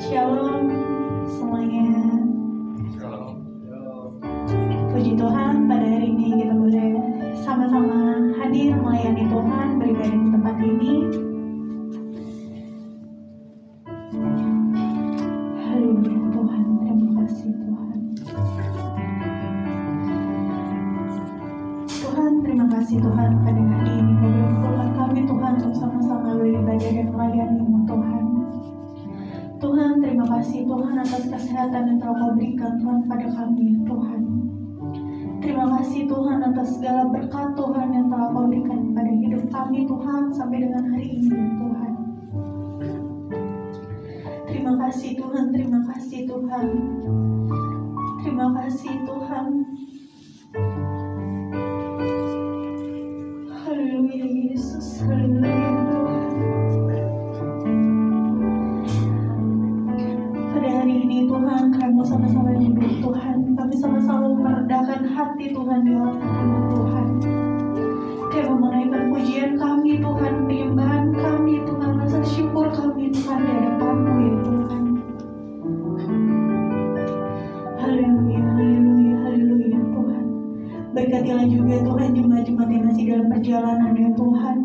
Shalom semuanya. Shalom. Puji Tuhan, pada hari ini kita boleh sama-sama hadir melayani Tuhan, beribadah di tempat ini. Haleluya Tuhan, terima kasih Tuhan. Tuhan, terima kasih Tuhan, pada hari ini Kau berkumpulkan kami Tuhan untuk sama-sama beribadah dan melayani-Mu Tuhan. Tuhan, terima kasih Tuhan atas kesehatan yang telah Kau berikan Tuhan pada kami Tuhan. Terima kasih Tuhan atas segala berkat Tuhan yang telah Kau berikan pada hidup kami Tuhan sampai dengan hari ini ya Tuhan. Terima kasih Tuhan, terima kasih Tuhan. Terima kasih Tuhan. Haleluya Yesus, haleluya Tuhan. Pada hari ini Tuhan, kami sama-sama duduk Tuhan. Kami sama-sama meredakan hati Tuhan di hadapan Tuhan. Kami menaikkan pujian kami Tuhan, penyembahan kami Tuhan, rasa syukur kami Tuhan di hadapan-Mu ya Tuhan. Haleluya, haleluya, haleluya Tuhan. Berkatilah juga Tuhan jemaat-jemaat yang masih dalam perjalanan ya Tuhan.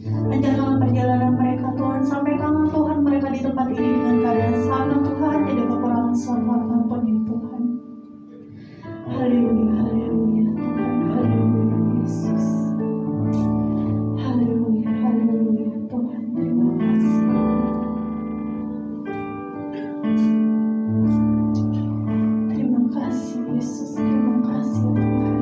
Lancarkanlah perjalanan mereka Tuhan, sampaikanlah Tuhan mereka di tempat ini dengan keadaan selamat Tuhan, tidak kekurangan suatu apapun ya Tuhan. Haleluya, haleluya Tuhan, haleluya Yesus. Haleluya, haleluya Tuhan, terima kasih. Terima kasih Yesus, terima kasih Tuhan.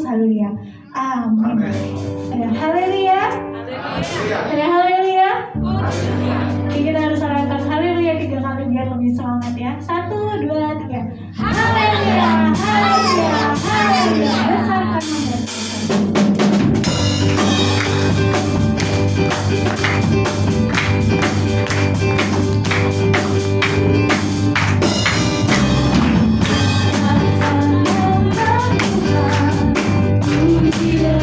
haleluya. Amin. Ada haleluya. Ada haleluya. Jadi kita harus serahkan haleluya 3 kali biar lebih semangat ya. 1, 2, 3. Haleluya, haleluya, haleluya. Besarkan nama Tuhan. Puji dia.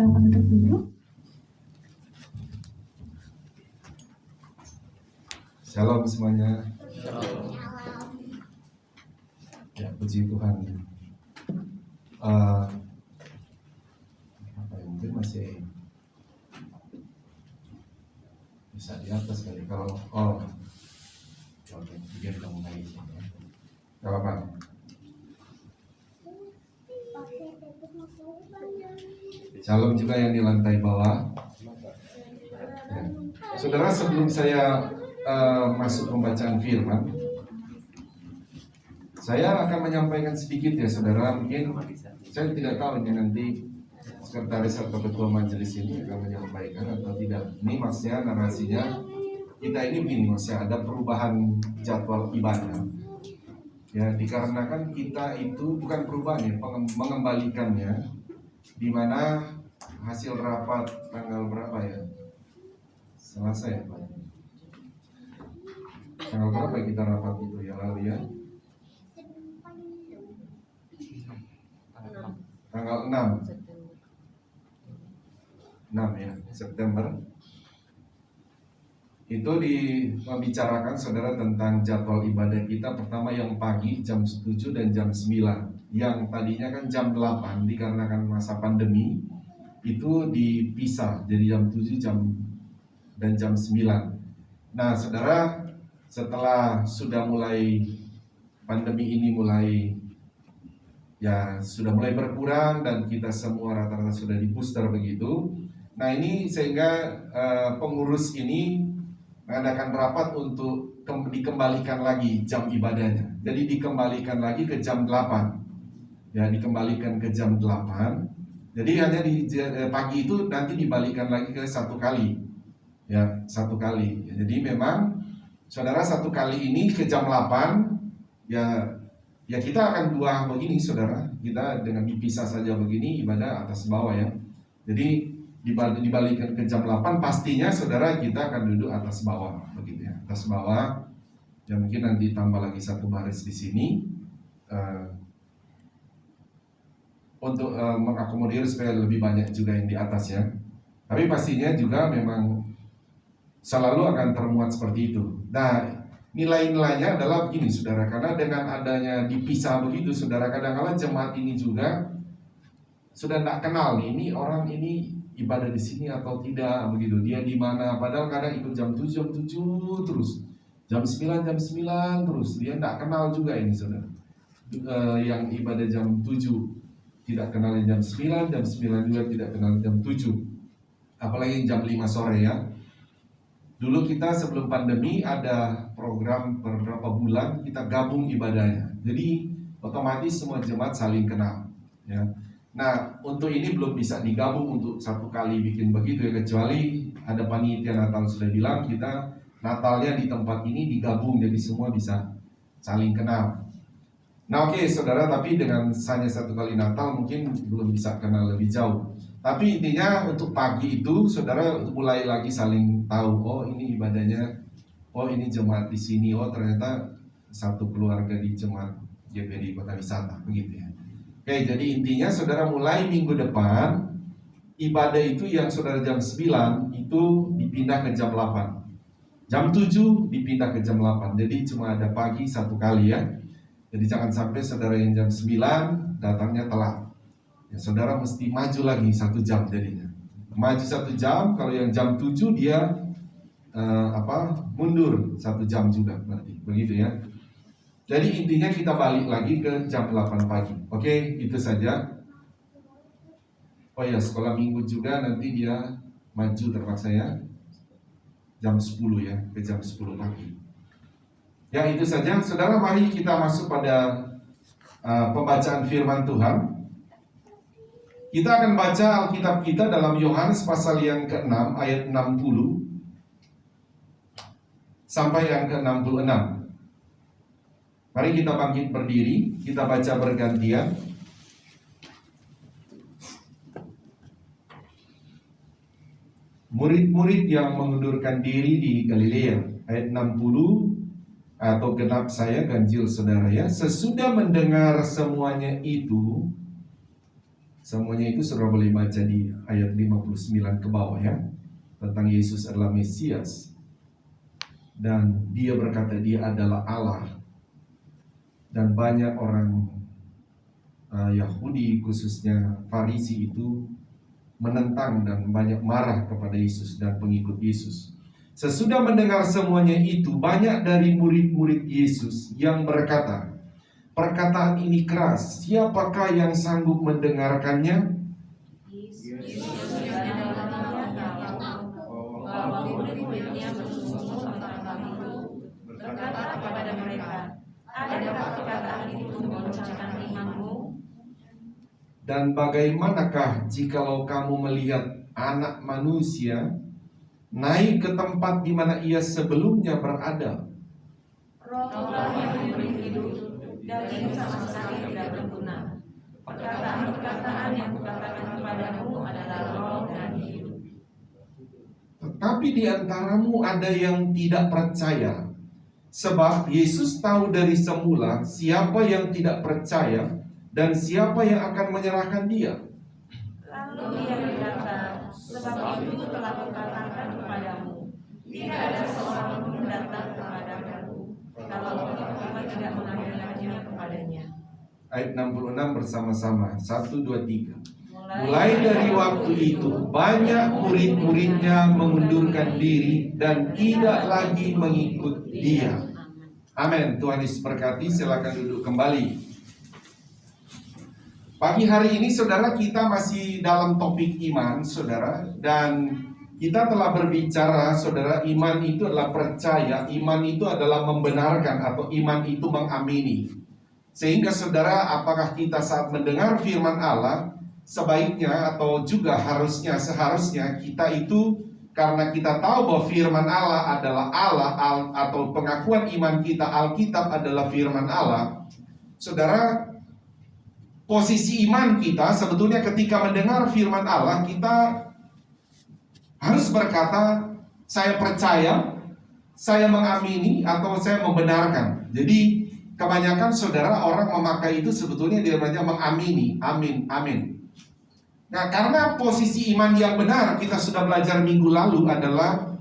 silakan untuk duduk. Shalom semuanya. Ya, puji Tuhan. Apa yang mungkin masih bisa di atas kali kalau oke, biar kamu naik ya. Gak apa-apa. Shalom juga yang di lantai bawah. Ya. Saudara, sebelum saya masuk pembacaan firman, saya akan menyampaikan sedikit ya saudara. Mungkin saya tidak tahu ini nanti sekretaris atau ketua majelis ini akan menyampaikan atau tidak. Ini maksudnya narasinya kita ini begini, maksudnya ada perubahan jadwal ibadah. Ya, dikarenakan kita itu bukan perubahan ya, mengembalikannya, di mana hasil rapat tanggal berapa ya? Selasa ya Pak. Tanggal berapa kita rapat itu ya lalu ya? Tanggal 6 ya September. Itu membicarakan saudara tentang jadwal ibadah kita. Pertama yang pagi jam 7 dan jam 9. Yang tadinya kan jam 8 dikarenakan masa pandemi itu dipisah jadi jam 7 dan jam 9. Nah saudara, setelah sudah mulai pandemi ini sudah mulai berkurang dan kita semua rata-rata sudah di booster begitu. Nah ini sehingga pengurus ini mengadakan rapat untuk dikembalikan lagi jam ibadahnya. Jadi dikembalikan lagi ke jam 8. Ya, dikembalikan ke jam 8. Jadi hanya di pagi itu nanti dibalikan lagi ke satu kali. Ya, satu kali. Ya, jadi memang saudara satu kali ini ke jam 8 ya kita akan dua begini saudara. Kita dengan dipisah saja begini ibadah atas bawah ya. Jadi dibalikan ke jam 8 pastinya saudara kita akan duduk atas bawah begitu ya. Atas bawah ya, mungkin nanti tambah lagi satu baris di sini untuk mengakomodir supaya lebih banyak juga yang di atas ya. Tapi pastinya juga memang selalu akan termuat seperti itu. Nah, nilai-nilainya adalah begini saudara, karena dengan adanya dipisah begitu saudara, kadang-kadang jemaat ini juga sudah tidak kenal nih, ini orang ini ibadah di sini atau tidak begitu. Dia di mana? Padahal kadang ikut jam 7 terus. Jam 9 terus. Dia tidak kenal juga ini saudara. Yang ibadah jam 7 tidak kenal jam 9 juga tidak kenal jam 7. Apalagi jam 5 sore ya. Dulu kita sebelum pandemi ada program beberapa bulan kita gabung ibadahnya. Jadi otomatis semua jemaat saling kenal ya. Nah, untuk ini belum bisa digabung untuk satu kali bikin begitu ya, kecuali ada panitia Natal sudah bilang kita Natalnya di tempat ini digabung jadi semua bisa saling kenal. Nah oke, saudara, tapi dengan hanya satu kali Natal mungkin belum bisa kenal lebih jauh. Tapi intinya untuk pagi itu saudara mulai lagi saling tahu, oh ini ibadahnya, oh ini jemaat di sini, oh ternyata satu keluarga di jemaat GPD Kota Wisata begitu ya. Oke, jadi intinya saudara mulai minggu depan ibadah itu yang saudara jam 9 itu dipindah ke jam 8. Jam 7 dipindah ke jam 8. Jadi cuma ada pagi satu kali ya. Jadi jangan sampai saudara yang jam 9 datangnya telat. Ya, saudara mesti maju lagi 1 jam jadinya. Maju 1 jam, kalau yang jam 7 dia mundur 1 jam juga berarti. Begitu ya. Jadi intinya kita balik lagi ke jam 8 pagi. Oke, itu saja. Oh ya, sekolah minggu juga nanti dia maju terpaksa ya. Jam 10 ya, ke jam 10 pagi. Ya itu saja. Saudara, mari kita masuk pada pembacaan firman Tuhan. Kita akan baca Alkitab kita dalam Yohanes pasal yang ke-6 ayat 60 sampai yang ke-66. Mari kita bangkit berdiri, kita baca bergantian. Murid-murid yang mengundurkan diri di Galilea, ayat 60 atau genap saya ganjil saudara ya. Sesudah mendengar semuanya itu, Semuanya itu saudara boleh baca di ayat 59 ke bawah ya, tentang Yesus adalah Mesias. Dan dia berkata dia adalah Allah. Dan banyak orang Yahudi khususnya Farisi itu menentang dan banyak marah kepada Yesus dan pengikut Yesus. Sesudah mendengar semuanya itu, banyak dari murid-murid Yesus yang berkata, perkataan ini keras, siapakah yang sanggup mendengarkannya? Berkata kepada mereka, adakah perkataan itu mengucapkan imanmu? Dan bagaimanakah jikalau kamu melihat anak manusia naik ke tempat di mana ia sebelumnya berada? Rohlah yang memberi hidup, daging sama sekali tidak berguna. Perkataan-perkataan yang kukatakan kepadamu adalah roh dan hidup. Tetapi di antaramu ada yang tidak percaya. Sebab Yesus tahu dari semula siapa yang tidak percaya dan siapa yang akan menyerahkan dia. Lalu dia berkata, sebab itu telah kukatakan kepadamu, tidak ada seorang pun datang kepadaku, kalau Bapa tidak mengambilkannya kepadanya. Ayat 66 bersama-sama, 1, 2, 3. Mulai dari waktu itu, banyak murid-muridnya mengundurkan diri dan tidak lagi mengikut dia. Amin. Tuhan Yesus berkati, silakan duduk kembali. Pagi hari ini saudara, kita masih dalam topik iman saudara. Dan kita telah berbicara saudara, iman itu adalah percaya, iman itu adalah membenarkan, atau iman itu mengamini. Sehingga saudara, apakah kita saat mendengar firman Allah, sebaiknya atau juga seharusnya kita itu, karena kita tahu bahwa firman Allah adalah Allah, atau pengakuan iman kita, Alkitab adalah firman Allah. Saudara, posisi iman kita sebetulnya ketika mendengar firman Allah, kita harus berkata, saya percaya, saya mengamini, atau saya membenarkan. Jadi kebanyakan saudara orang memakai itu sebetulnya dia namanya mengamini, amin, amin. Nah, karena posisi iman yang benar, kita sudah belajar minggu lalu, adalah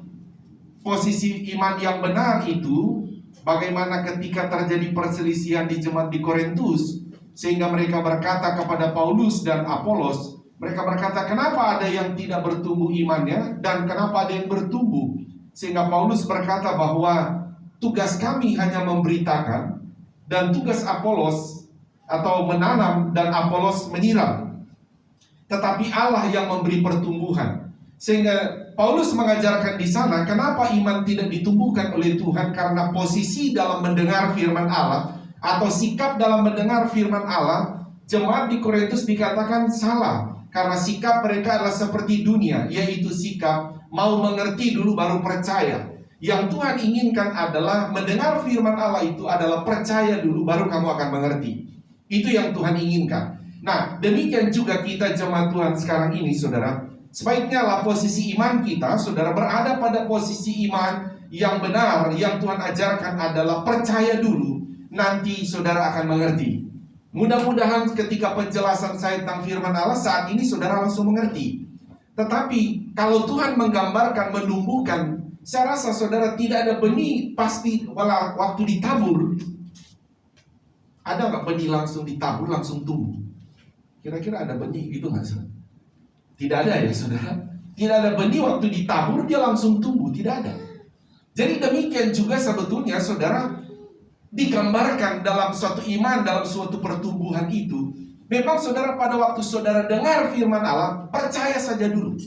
posisi iman yang benar itu bagaimana ketika terjadi perselisihan di jemaat di Korintus, sehingga mereka berkata kepada Paulus dan Apolos, mereka berkata, kenapa ada yang tidak bertumbuh imannya dan kenapa ada yang bertumbuh? Sehingga Paulus berkata bahwa tugas kami hanya memberitakan, dan tugas Apolos atau menanam dan Apolos menyiram. Tetapi Allah yang memberi pertumbuhan. Sehingga Paulus mengajarkan di sana, kenapa iman tidak ditumbuhkan oleh Tuhan? Karena posisi dalam mendengar firman Allah, atau sikap dalam mendengar firman Allah, jemaat di Korintus dikatakan salah. Karena sikap mereka adalah seperti dunia, yaitu sikap mau mengerti dulu baru percaya. Yang Tuhan inginkan adalah mendengar firman Allah itu adalah percaya dulu baru kamu akan mengerti. Itu yang Tuhan inginkan. Nah, demikian juga kita jemaat Tuhan sekarang ini saudara. Sebaiknya lah posisi iman kita saudara berada pada posisi iman yang benar. Yang Tuhan ajarkan adalah percaya dulu, nanti saudara akan mengerti. Mudah-mudahan ketika penjelasan saya tentang firman Allah saat ini saudara langsung mengerti. Tetapi kalau Tuhan menggambarkan, menumbuhkan, saya rasa saudara tidak ada benih pasti waktu ditabur. Ada nggak benih langsung ditabur langsung tumbuh? Kira-kira ada benih gitu nggak saudara? Tidak ada ya saudara. Tidak ada benih waktu ditabur dia langsung tumbuh, tidak ada. Jadi demikian juga sebetulnya saudara, digambarkan dalam suatu iman, dalam suatu pertumbuhan itu. Memang saudara pada waktu saudara dengar firman Allah, percaya saja dulu.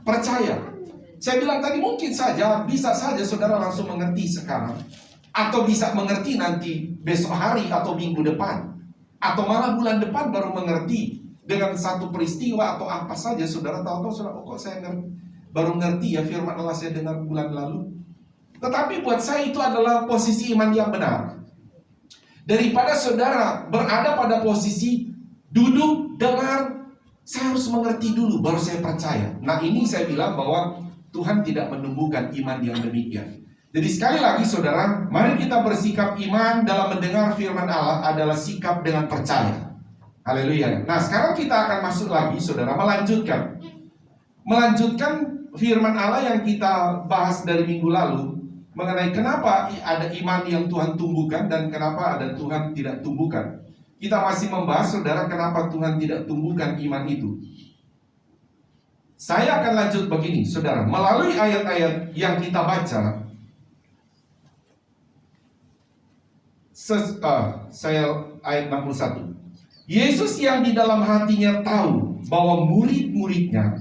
Percaya. Saya bilang tadi mungkin saja, bisa saja saudara langsung mengerti sekarang, atau bisa mengerti nanti besok hari atau minggu depan, atau malah bulan depan baru mengerti dengan satu peristiwa atau apa saja. Saudara tahu saudara, kok saya baru ngerti ya firman Allah saya dengar bulan lalu. Tetapi buat saya itu adalah posisi iman yang benar. Daripada saudara berada pada posisi duduk, dengar, saya harus mengerti dulu baru saya percaya. Nah ini saya bilang bahwa Tuhan tidak menumbuhkan iman yang demikian. Jadi sekali lagi saudara, mari kita bersikap iman dalam mendengar firman Allah adalah sikap dengan percaya. Haleluya. Nah, sekarang kita akan masuk lagi, saudara, melanjutkan firman Allah yang kita bahas dari minggu lalu mengenai kenapa ada iman yang Tuhan tumbuhkan dan kenapa ada Tuhan tidak tumbuhkan. Kita masih membahas, saudara, kenapa Tuhan tidak tumbuhkan iman itu. Saya akan lanjut begini, saudara, melalui ayat-ayat yang kita baca. Saya ayat 61. Yesus yang di dalam hatinya tahu bahwa murid-muridnya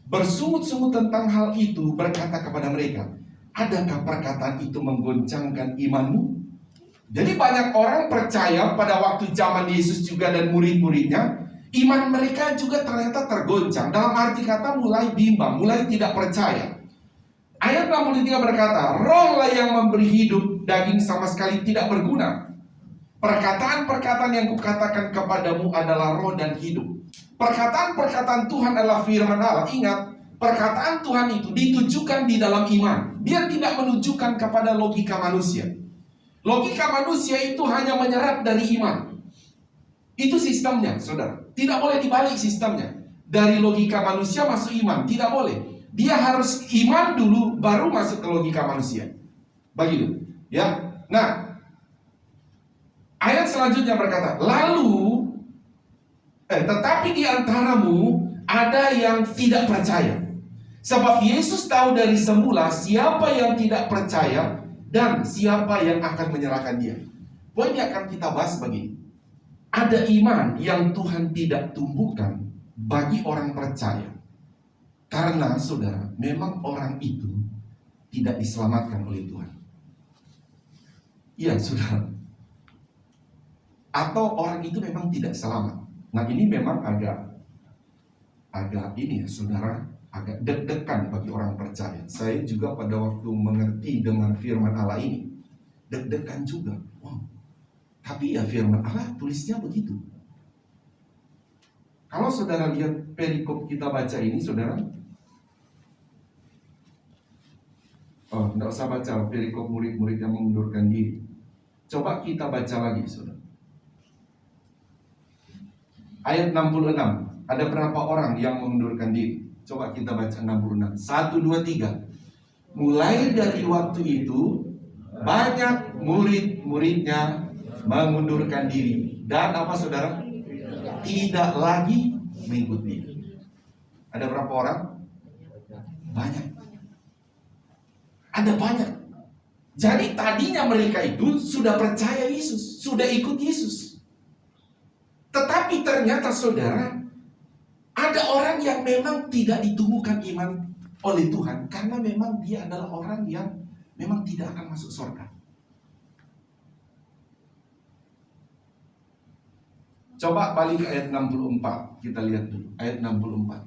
bersungut-sungut tentang hal itu berkata kepada mereka, adakah perkataan itu menggoncangkan imanmu? Jadi banyak orang percaya pada waktu zaman Yesus juga dan murid-muridnya, iman mereka juga ternyata tergoncang. Dalam arti kata mulai bimbang, mulai tidak percaya. Ayat 63 berkata, rohlah yang memberi hidup, daging sama sekali tidak berguna. Perkataan-perkataan yang kukatakan kepadamu adalah roh dan hidup. Perkataan-perkataan Tuhan adalah firman Allah. Ingat, perkataan Tuhan itu ditujukan di dalam iman. Dia tidak menunjukkan kepada logika manusia. Logika manusia itu hanya menyerap dari iman. Itu sistemnya, saudara. Tidak boleh dibalik sistemnya. Dari logika manusia masuk iman, tidak boleh. Dia harus iman dulu, baru masuk ke logika manusia. Begitu, ya. Nah, ayat selanjutnya berkata, tetapi di antaramu ada yang tidak percaya. Sebab Yesus tahu dari semula siapa yang tidak percaya dan siapa yang akan menyerahkan dia. Poin yang akan kita bahas begini. Ada iman yang Tuhan tidak tumbuhkan bagi orang percaya. Karena, saudara, memang orang itu tidak diselamatkan oleh Tuhan. Iya, saudara. Atau orang itu memang tidak selamat. Nah, ini memang agak ini ya, saudara, agak deg-degan bagi orang percaya. Saya juga pada waktu mengerti dengan firman Allah ini, deg-degan juga. Wow. Tapi ya firman Allah tulisnya begitu. Kalau saudara lihat perikop kita baca ini, saudara, tidak usah baca perikop murid-murid yang mengundurkan diri. Coba kita baca lagi, saudara. Ayat 66. Ada berapa orang yang mengundurkan diri? Coba kita baca 66. 1, 2, 3. Mulai dari waktu itu banyak murid-muridnya mengundurkan diri. Dan apa, saudara? Tidak lagi mengikuti. Ada berapa orang? Banyak. Ada banyak. Jadi tadinya mereka itu sudah percaya Yesus, sudah ikut Yesus. Tetapi ternyata, saudara, ada orang yang memang tidak ditumbuhkan iman oleh Tuhan karena memang dia adalah orang yang memang tidak akan masuk surga. Coba balik ke ayat 64. Kita lihat dulu ayat 64.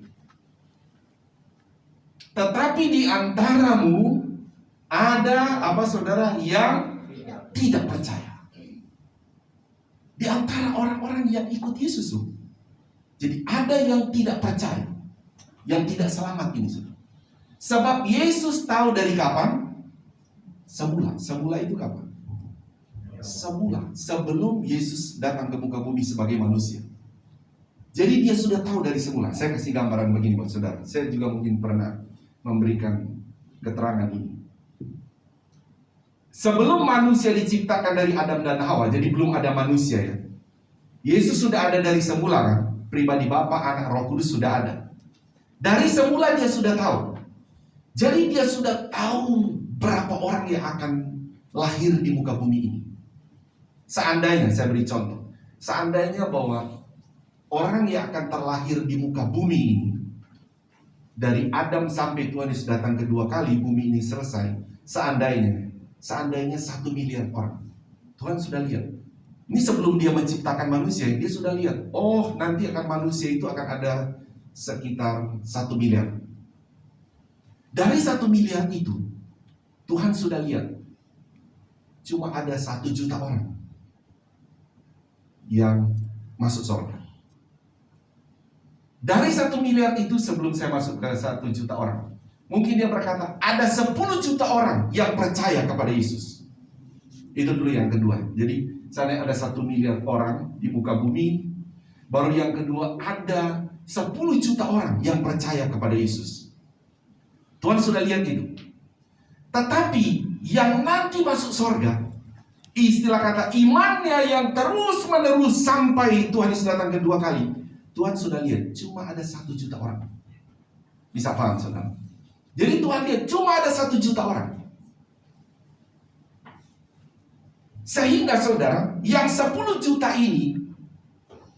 Tetapi di antaramu ada apa, saudara, yang tidak percaya. Di antara orang-orang yang ikut Yesus. Jadi ada yang tidak percaya, yang tidak selamat ini, saudara. Sebab Yesus tahu dari kapan? Semula. Semula itu kapan? Semula, sebelum Yesus datang ke muka bumi sebagai manusia. Jadi dia sudah tahu dari semula. Saya kasih gambaran begini buat saudara. Saya juga mungkin pernah memberikan keterangan ini. Sebelum manusia diciptakan dari Adam dan Hawa, jadi belum ada manusia ya. Yesus sudah ada dari semula kan? Pribadi Bapa, Anak, Roh Kudus sudah ada. Dari semula dia sudah tahu. Jadi dia sudah tahu berapa orang yang akan lahir di muka bumi ini. Seandainya, saya beri contoh, seandainya bahwa orang yang akan terlahir di muka bumi ini, dari Adam sampai Tuhan Yesus datang kedua kali, bumi ini selesai. Seandainya 1 miliar orang. Tuhan sudah lihat. Ini sebelum dia menciptakan manusia, dia sudah lihat. Oh, nanti akan manusia itu akan ada sekitar 1 miliar. Dari 1 miliar itu, Tuhan sudah lihat. Cuma ada 1 juta orang yang masuk surga. Dari 1 miliar itu, sebelum saya masuk ke 1 juta orang, mungkin dia berkata, ada 10 juta orang yang percaya kepada Yesus. Itu dulu yang kedua. Jadi, seandainya ada 1 miliar orang di muka bumi, Baru yang kedua, ada 10 juta orang yang percaya kepada Yesus. Tuhan sudah lihat itu. Tetapi yang nanti masuk surga, istilah kata imannya yang terus menerus sampai Tuhan Yesus datang kedua kali, Tuhan sudah lihat cuma ada 1 juta orang. Bisa paham saudara? Jadi Tuhan lihat cuma ada 1 juta orang. Sehingga saudara, yang 10 juta ini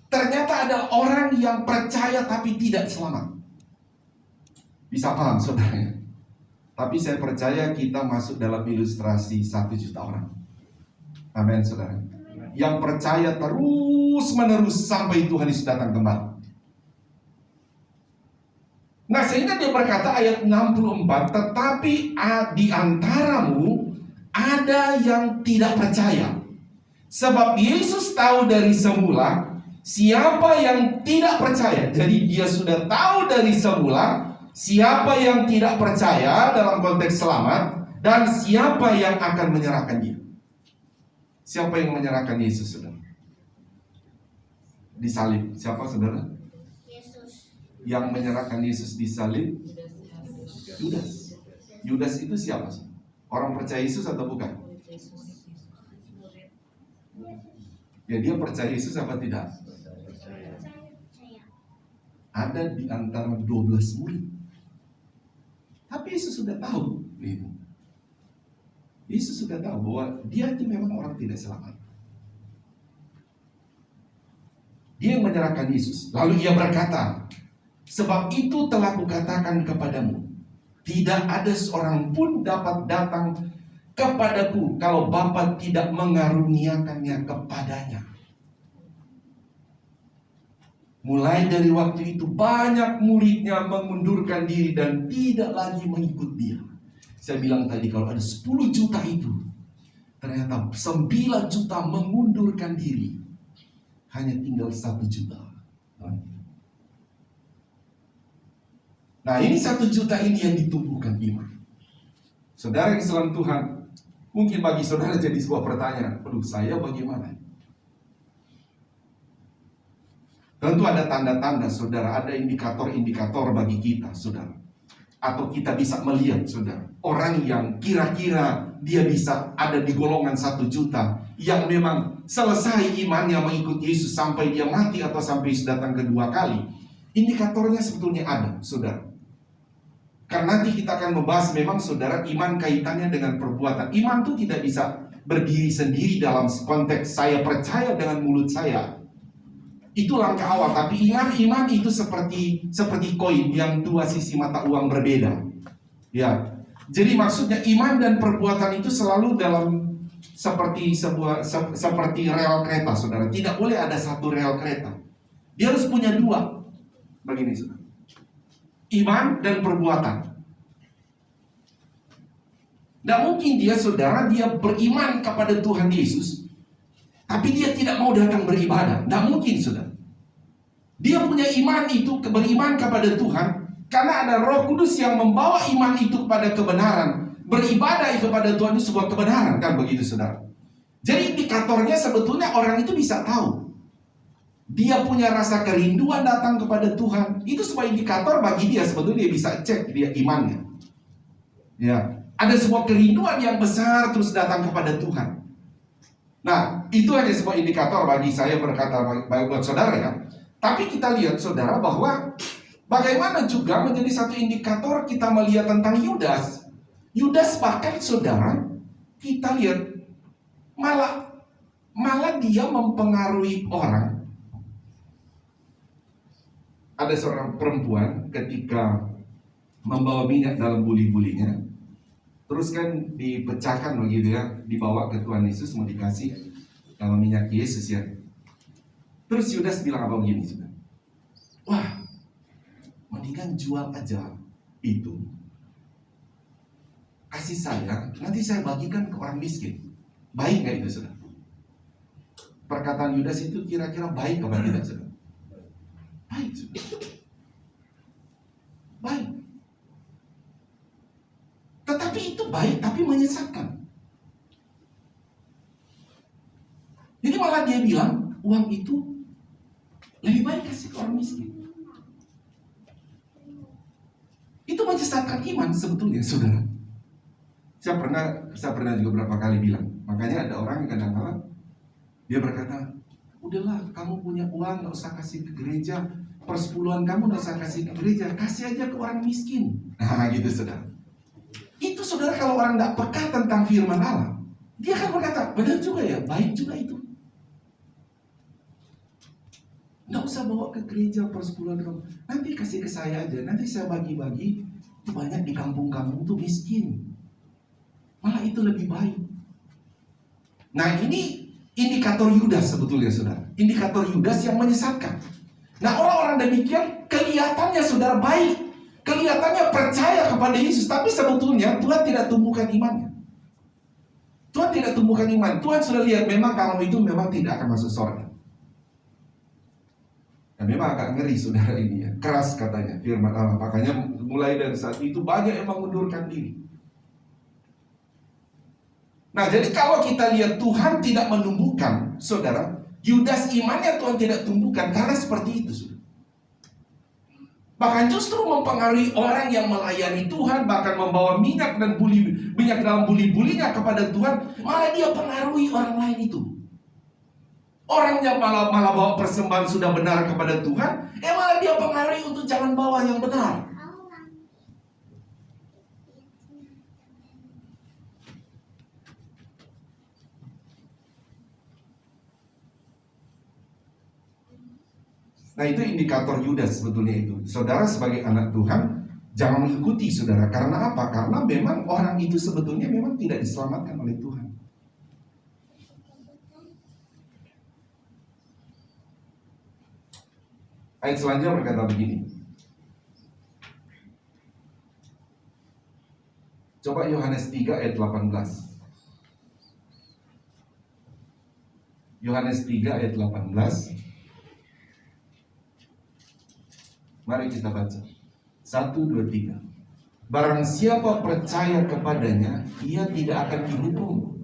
ternyata ada orang yang percaya tapi tidak selamat. Bisa paham saudara? Tapi saya percaya kita masuk dalam ilustrasi 1 juta orang. Amin saudara. Yang percaya terus menerus sampai Tuhan Yesus datang kembali. Nah, sehingga dia berkata ayat 64, tetapi di antaramu ada yang tidak percaya. Sebab Yesus tahu dari semula siapa yang tidak percaya. Jadi dia sudah tahu dari semula siapa yang tidak percaya dalam konteks selamat dan siapa yang akan menyerahkan dia. Siapa yang menyerahkan Yesus, saudara? Disalib. Siapa, saudara? Yesus. Yang menyerahkan Yesus disalib? Yudas. Yudas itu siapa? Orang percaya Yesus atau bukan? Ya, dia percaya Yesus apa tidak? Ada di antara 12 murid. Tapi Yesus sudah tahu itu. Yesus sudah tahu bahwa dia itu memang orang tidak selamat. Dia yang menyerahkan Yesus. Lalu ia berkata, sebab itu telah kukatakan kepadamu, tidak ada seorang pun dapat datang kepadaku kalau Bapa tidak mengaruniakannya kepadanya. Mulai dari waktu itu banyak muridnya mengundurkan diri dan tidak lagi mengikut dia. Saya bilang tadi kalau ada 10 juta itu, ternyata 9 juta mengundurkan diri. Hanya tinggal 1 juta. Nah, ini 1 juta ini yang ditumbuhkan iman. Saudara yang salam Tuhan, mungkin bagi saudara jadi sebuah pertanyaan, aduh saya bagaimana? Tentu ada tanda-tanda saudara, ada indikator-indikator bagi kita saudara. Atau kita bisa melihat saudara, orang yang kira-kira dia bisa ada di golongan 1 juta, yang memang selesai imannya mengikut Yesus sampai dia mati atau sampai Yesus datang kedua kali. Indikatornya sebetulnya ada saudara. Karena nanti kita akan membahas memang saudara, iman kaitannya dengan perbuatan. Iman itu tidak bisa berdiri sendiri dalam konteks saya percaya dengan mulut saya. Itu langkah awal, tapi iman itu seperti koin yang 2 sisi mata uang berbeda. Ya. Jadi maksudnya iman dan perbuatan itu selalu dalam seperti rel kereta, saudara. Tidak boleh ada satu rel kereta. Dia harus punya 2. Begini, saudara. Iman dan perbuatan. Tidak mungkin dia beriman kepada Tuhan Yesus, tapi dia tidak mau datang beribadah. Tidak mungkin, saudara. Dia punya iman itu, beriman kepada Tuhan, karena ada Roh Kudus yang membawa iman itu kepada kebenaran. Beribadah kepada Tuhan itu sebuah kebenaran, kan begitu, saudara. Jadi indikatornya sebetulnya orang itu bisa tahu. Dia punya rasa kerinduan datang kepada Tuhan. Itu sebuah indikator bagi dia, sebetulnya dia bisa cek dia imannya. Ya, ada sebuah kerinduan yang besar terus datang kepada Tuhan. Nah, itu hanya sebuah indikator bagi saya berkata buat saudara ya. Tapi kita lihat saudara bahwa bagaimana juga menjadi satu indikator kita melihat tentang Yudas. Yudas bahkan saudara, kita lihat malah dia mempengaruhi orang. Ada seorang perempuan ketika membawa minyak dalam buli-bulinya, terus kan dipecahkan begitu ya, dibawa ke Tuhan Yesus mau dikasih dalam minyak Yesus ya. Terus Yudas bilang apa begini, saudara? Wah, mendingan jual aja itu, kasih saya, nanti saya bagikan ke orang miskin. Baik nggak itu, saudara? Perkataan Yudas itu kira-kira baik apa tidak, saudara? Baik, saudara. Baik. Tetapi itu baik, tapi menyesatkan. Jadi malah dia bilang, uang itu Lebih baik kasih ke orang miskin. Itu menyesatkan iman sebetulnya, saudara. Saya pernah juga berapa kali bilang. Makanya ada orang yang kadang-kadang dia berkata, udahlah, kamu punya uang nggak usah kasih ke gereja, persepuluhan kamu nggak usah kasih ke gereja, kasih aja ke orang miskin. Nah gitu saudara. Itu saudara, kalau orang nggak peka tentang firman Allah, dia akan berkata, benar juga ya, baik juga itu. Nggak usah bawa ke gereja persepuluhan kamu, nanti kasih ke saya aja, nanti saya bagi-bagi. Banyak di kampung kamu tuh miskin, malah itu lebih baik. Nah ini indikator Yudas sebetulnya saudara, indikator Yudas yang menyesatkan. Nah orang-orang demikian kelihatannya saudara baik, kelihatannya percaya kepada Yesus, tapi sebetulnya Tuhan tidak tumbuhkan imannya. Tuhan tidak tumbuhkan iman. Tuhan sudah lihat memang kamu itu memang tidak akan masuk surga. Dan memang agak ngeri saudara ini ya, keras katanya firman Allah. Makanya mulai dari saat itu banyak yang mengundurkan diri. Nah jadi kalau kita lihat Tuhan tidak menumbuhkan saudara, Yudas imannya Tuhan tidak tumbuhkan karena seperti itu saudara. Bahkan justru mempengaruhi orang yang melayani Tuhan, bahkan membawa minyak dalam buli-bulinya kepada Tuhan, malah dia pengaruhi orang lain itu. Orang yang malah bawa persembahan sudah benar kepada Tuhan, malah dia pengaruhi untuk jangan bawa yang benar. Nah itu indikator Yudas sebetulnya itu. Saudara sebagai anak Tuhan, jangan mengikuti saudara. Karena apa? Karena memang orang itu sebetulnya memang tidak diselamatkan oleh Tuhan. Ayat selanjutnya berkata begini. Coba Yohanes 3 ayat 18. Yohanes 3 ayat 18. Mari kita baca. 1, 2, 3. Barang siapa percaya kepadanya, ia tidak akan dihukum.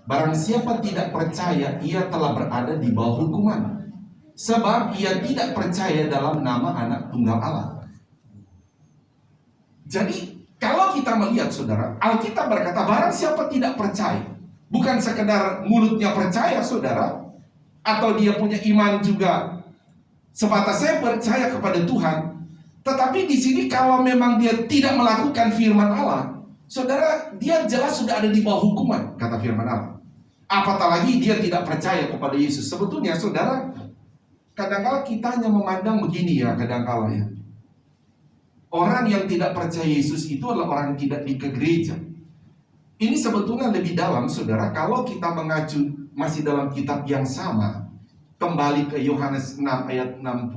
Barang siapa tidak percaya, ia telah berada di bawah hukuman. Sebab ia tidak percaya dalam nama anak tunggal Allah. Jadi kalau kita melihat saudara, Alkitab berkata barang siapa tidak percaya, bukan sekedar mulutnya percaya saudara, atau dia punya iman juga sebatas saya percaya kepada Tuhan. Tetapi di sini kalau memang dia tidak melakukan firman Allah, saudara, dia jelas sudah ada di bawah hukuman, kata firman Allah. Apatah lagi dia tidak percaya kepada Yesus. Sebetulnya saudara, kadang-kala kita hanya memandang begini ya, kadang-kala ya. Orang yang tidak percaya Yesus itu adalah orang yang tidak ke gereja. Ini sebetulnya lebih dalam saudara, kalau kita mengacu masih dalam kitab yang sama, kembali ke Yohanes 6 ayat 50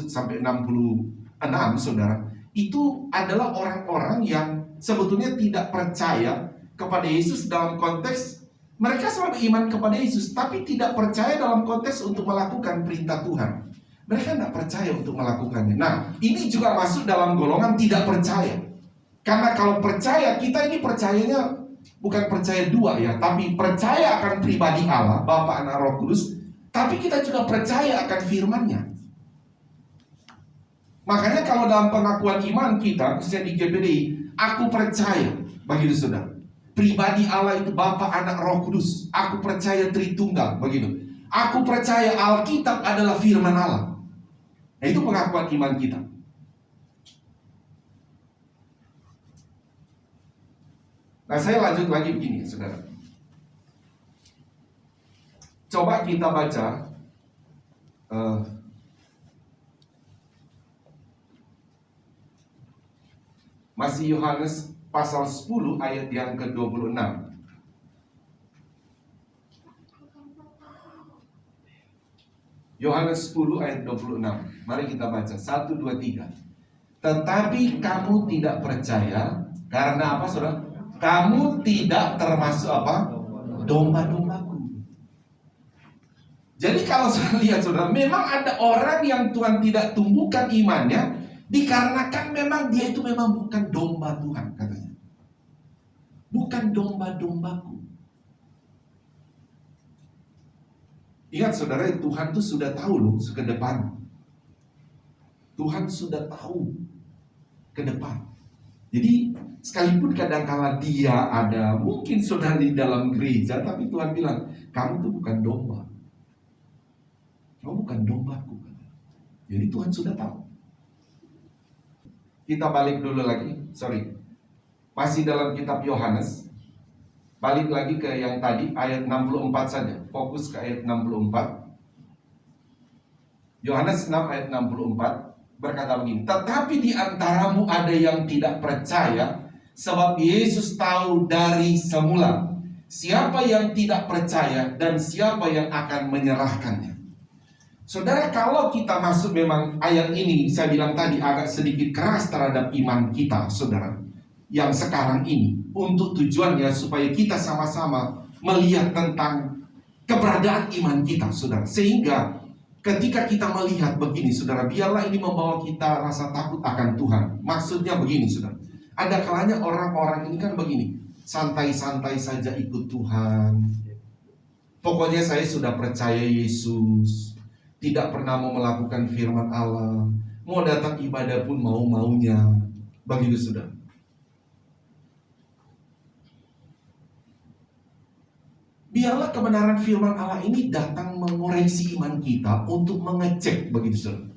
sampai 66 saudara. Itu adalah orang-orang yang sebetulnya tidak percaya kepada Yesus dalam konteks mereka selalu iman kepada Yesus, tapi tidak percaya dalam konteks untuk melakukan perintah Tuhan. Mereka tidak percaya untuk melakukannya. Nah, ini juga masuk dalam golongan tidak percaya. Karena kalau percaya, kita ini percayanya bukan percaya dua ya, tapi percaya akan pribadi Allah, Bapa, Anak, Roh Kudus, tapi kita juga percaya akan firman-Nya. Makanya kalau dalam pengakuan iman kita, khususnya di GPDI, aku percaya, begitu saudara. Pribadi Allah itu Bapa, Anak, Roh Kudus. Aku percaya Tritunggal, begitu. Aku percaya Alkitab adalah firman Allah. Nah, itu pengakuan iman kita. Nah, saya lanjut lagi begini, saudara. Coba kita baca masih Yohanes pasal 10 ayat yang ke-26. Yohanes 10 ayat 26. Mari kita baca 1, 2, 3. Tetapi kamu tidak percaya. Karena apa saudara? Kamu tidak termasuk apa? Domba-dombaku. Jadi kalau saya lihat saudara, memang ada orang yang Tuhan tidak tumbuhkan imannya, dikarenakan memang dia itu memang bukan domba Tuhan, katanya. Bukan domba-dombaku. Ingat saudara, Tuhan tuh sudah tahu loh ke depan. Tuhan sudah tahu ke depan. Jadi sekalipun kadangkala dia ada, mungkin saudara di dalam gereja, tapi Tuhan bilang, kamu tuh bukan domba. Kamu bukan dombaku. Jadi Tuhan sudah tahu. Kita balik dulu lagi, masih dalam kitab Yohanes. Balik lagi ke yang tadi, ayat 64 saja. Fokus ke ayat 64. Yohanes 6 ayat 64 berkata begini, tetapi di antaramu ada yang tidak percaya, sebab Yesus tahu dari semula siapa yang tidak percaya dan siapa yang akan menyerahkannya. Saudara, kalau kita masuk, memang ayat ini saya bilang tadi agak sedikit keras terhadap iman kita, saudara, yang sekarang ini, untuk tujuannya supaya kita sama-sama melihat tentang keberadaan iman kita, saudara. Sehingga ketika kita melihat begini, saudara, biarlah ini membawa kita rasa takut akan Tuhan. Maksudnya begini, saudara, ada kalanya orang-orang ini kan begini, santai-santai saja ikut Tuhan. Pokoknya saya sudah percaya Yesus, tidak pernah mau melakukan firman Allah, mau datang ibadah pun mau-maunya. Begitu, saudara. Biarlah kebenaran firman Allah ini datang mengoreksi iman kita, untuk mengecek, begitu, saudara.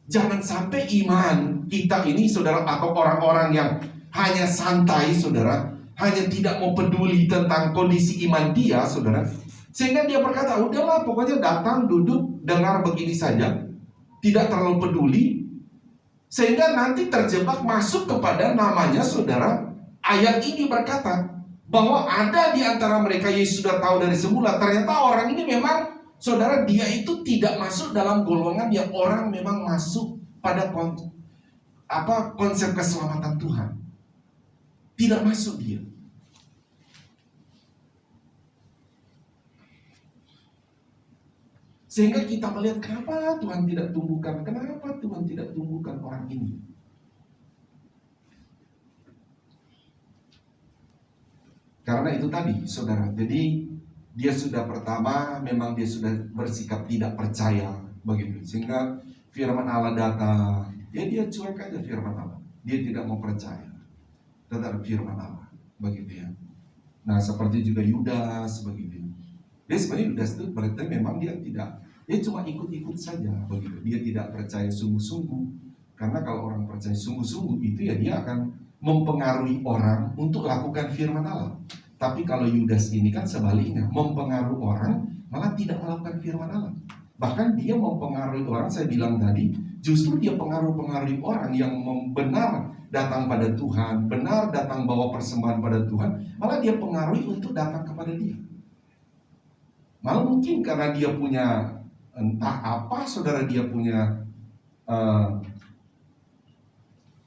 Jangan sampai iman kita ini, saudara, atau orang-orang yang hanya santai, saudara, hanya tidak mau peduli tentang kondisi iman dia, saudara, sehingga dia berkata, udahlah pokoknya datang, duduk, dengar begini saja, tidak terlalu peduli, sehingga nanti terjebak masuk kepada namanya, saudara, ayat ini berkata bahwa ada di antara mereka Yesus sudah tahu dari semula. Ternyata orang ini memang, saudara, dia itu tidak masuk dalam golongan yang orang memang masuk pada konsep keselamatan Tuhan. Tidak masuk dia. Sehingga kita melihat, kenapa Tuhan tidak tumbuhkan, kenapa Tuhan tidak tumbuhkan orang ini. Karena itu tadi, saudara, jadi dia sudah pertama, memang dia sudah bersikap tidak percaya, begitu. Sehingga firman Allah datang, dia cuek aja firman Allah. Dia tidak mau percaya terhadap firman Allah, begitu ya. Nah, seperti juga Yudas, begitu. Dia sebenarnya Yudas itu berarti memang dia cuma ikut-ikut saja, begitu. Dia tidak percaya sungguh-sungguh. Karena kalau orang percaya sungguh-sungguh itu ya dia akan mempengaruhi orang untuk lakukan firman Allah. Tapi kalau Yudas ini kan sebaliknya, mempengaruhi orang malah tidak melakukan firman Allah. Bahkan dia mempengaruhi orang, saya bilang tadi, justru dia pengaruhi orang yang benar datang pada Tuhan, benar datang bawa persembahan pada Tuhan, malah dia pengaruhi untuk datang kepada dia. Malah mungkin karena dia punya entah apa, saudara, dia punya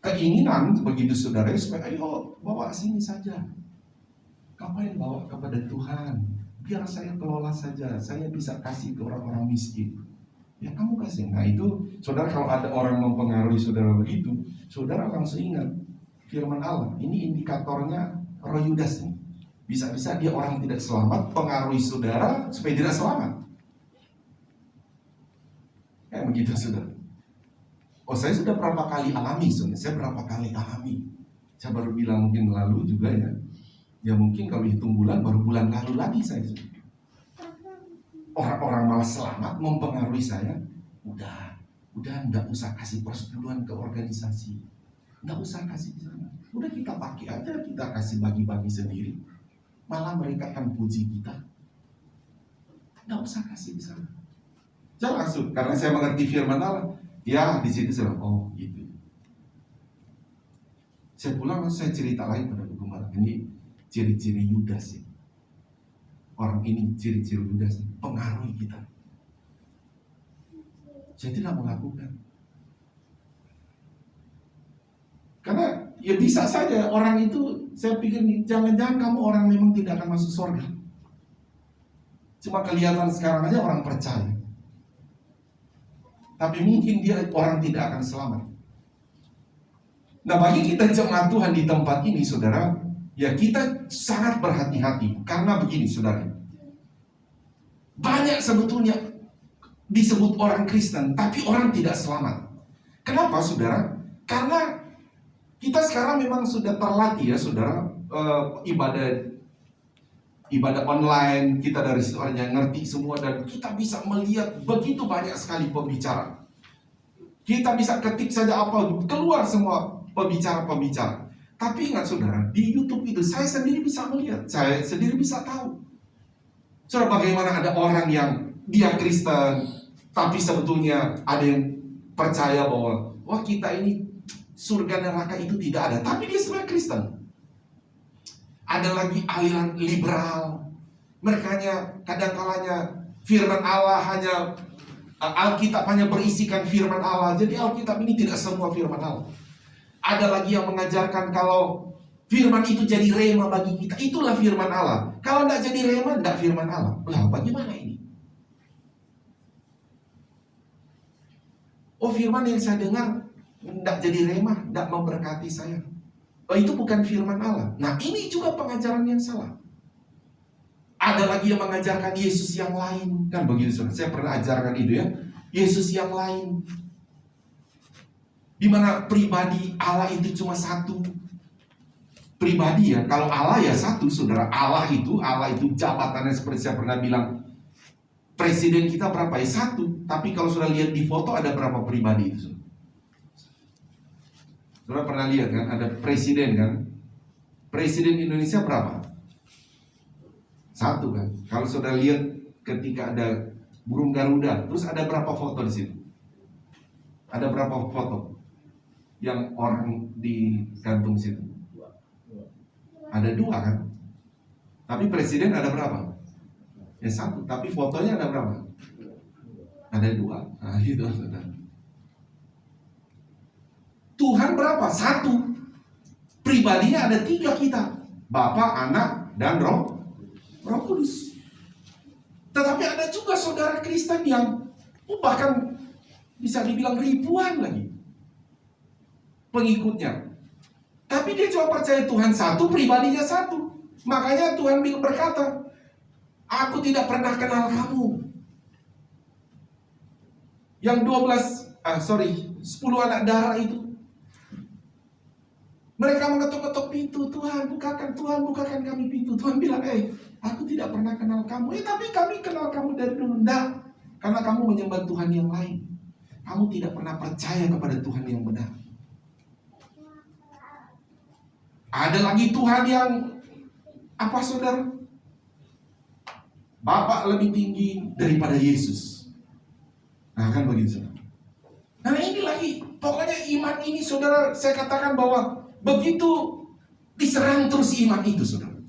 keinginan, begitu, saudara, supaya ayo bawa sini saja. Ngapain bawa kepada Tuhan? Biar saya kelola saja, saya bisa kasih ke orang-orang miskin. Ya kamu kasih. Nah itu, saudara, kalau ada orang mempengaruhi saudara begitu, saudara langsung ingat firman Allah. Ini indikatornya roh Yudas nih. Bisa-bisa dia orang tidak selamat, pengaruhi saudara supaya tidak selamat. Kayak begitu, saudara. Oh, saya sudah berapa kali alami, saudara. Saya berapa kali alami. Saya baru bilang mungkin lalu juga ya. Ya mungkin kalau hitung bulan, baru bulan lalu lagi saya. Orang-orang malah selamat mempengaruhi saya. Udah enggak usah kasih persetujuan ke organisasi. Enggak usah kasih di sana. Udah kita pakai aja, kita kasih bagi-bagi sendiri. Malah mereka akan puji kita. Enggak usah kasih di sana. Saya langsung, karena saya mengerti firman Allah. Ya, di situ saya, oh gitu. Saya pulang, saya cerita lain pada gembala. Ini ciri-ciri Yudas ya. Orang ini ciri-ciri Yudas, pengaruhi kita. Saya tidak melakukan. Karena ya bisa saja orang itu, saya pikir jangan-jangan kamu orang memang tidak akan masuk surga. Cuma kelihatan sekarang aja orang percaya. Tapi mungkin dia orang tidak akan selamat. Nah, bagi kita jemaat Tuhan di tempat ini, saudara, ya kita sangat berhati-hati. Karena begini, saudara, banyak sebetulnya disebut orang Kristen, tapi orang tidak selamat. Kenapa, saudara? Karena kita sekarang memang sudah terlatih ya, saudara, ibadah online, kita dari situ hanya ngerti semua, dan kita bisa melihat begitu banyak sekali pembicara. Kita bisa ketik saja apa, keluar semua pembicara-pembicara. Tapi ingat saudara, di YouTube itu saya sendiri bisa melihat, saya sendiri bisa tahu. Saudara, bagaimana ada orang yang dia Kristen, tapi sebetulnya ada yang percaya bahwa wah, kita ini surga neraka itu tidak ada, tapi dia sebenarnya Kristen. Ada lagi aliran liberal, mereka kadang-kalanya firman Allah hanya Alkitab hanya berisikan firman Allah. Jadi Alkitab ini tidak semua firman Allah. Ada lagi yang mengajarkan kalau firman itu jadi rema bagi kita, itulah firman Allah. Kalau tidak jadi rema, tidak firman Allah. Lah, bagaimana ini? Oh, firman yang saya dengar tidak jadi rema, tidak memberkati saya. Oh, itu bukan firman Allah. Nah, ini juga pengajaran yang salah. Ada lagi yang mengajarkan Yesus yang lain, kan begitu saudara. Saya pernah ajarkan itu ya, Yesus yang lain, di mana pribadi Allah itu cuma satu. Pribadi ya, kalau Allah ya satu, saudara. Allah itu jabatannya seperti saya pernah bilang. Presiden kita berapa ya? Satu. Tapi kalau sudah lihat di foto ada berapa pribadi itu? Saudara pernah lihat kan? Ada presiden kan? Presiden Indonesia berapa? Satu kan? Kalau sudah lihat ketika ada burung Garuda, terus ada berapa foto di situ? Ada berapa foto yang orang digantung situ? Ada dua kan? Tapi presiden ada berapa? Ya satu, tapi fotonya ada berapa? Ada dua. Nah itu saudara. Tuhan berapa? Satu. Pribadinya ada tiga kita, Bapa, Anak, dan Roh Kudus. Tetapi ada juga saudara Kristen yang bahkan bisa dibilang ribuan lagi pengikutnya. Tapi dia cuma percaya Tuhan satu, pribadinya satu. Makanya Tuhan berkata, aku tidak pernah kenal kamu. Yang 10 anak darah itu, mereka mengetuk-ketuk pintu, Tuhan bukakan kami pintu. Tuhan bilang, aku tidak pernah kenal kamu. Tapi kami kenal kamu dari dulu. Enggak, karena kamu menyembah Tuhan yang lain. Kamu tidak pernah percaya kepada Tuhan yang benar. Ada lagi Tuhan yang apa, saudara? Bapak lebih tinggi daripada Yesus. Nah kan begitu, saudara. Nah ini lagi, pokoknya iman ini, saudara, saya katakan bahwa begitu diserang terus iman itu, saudara.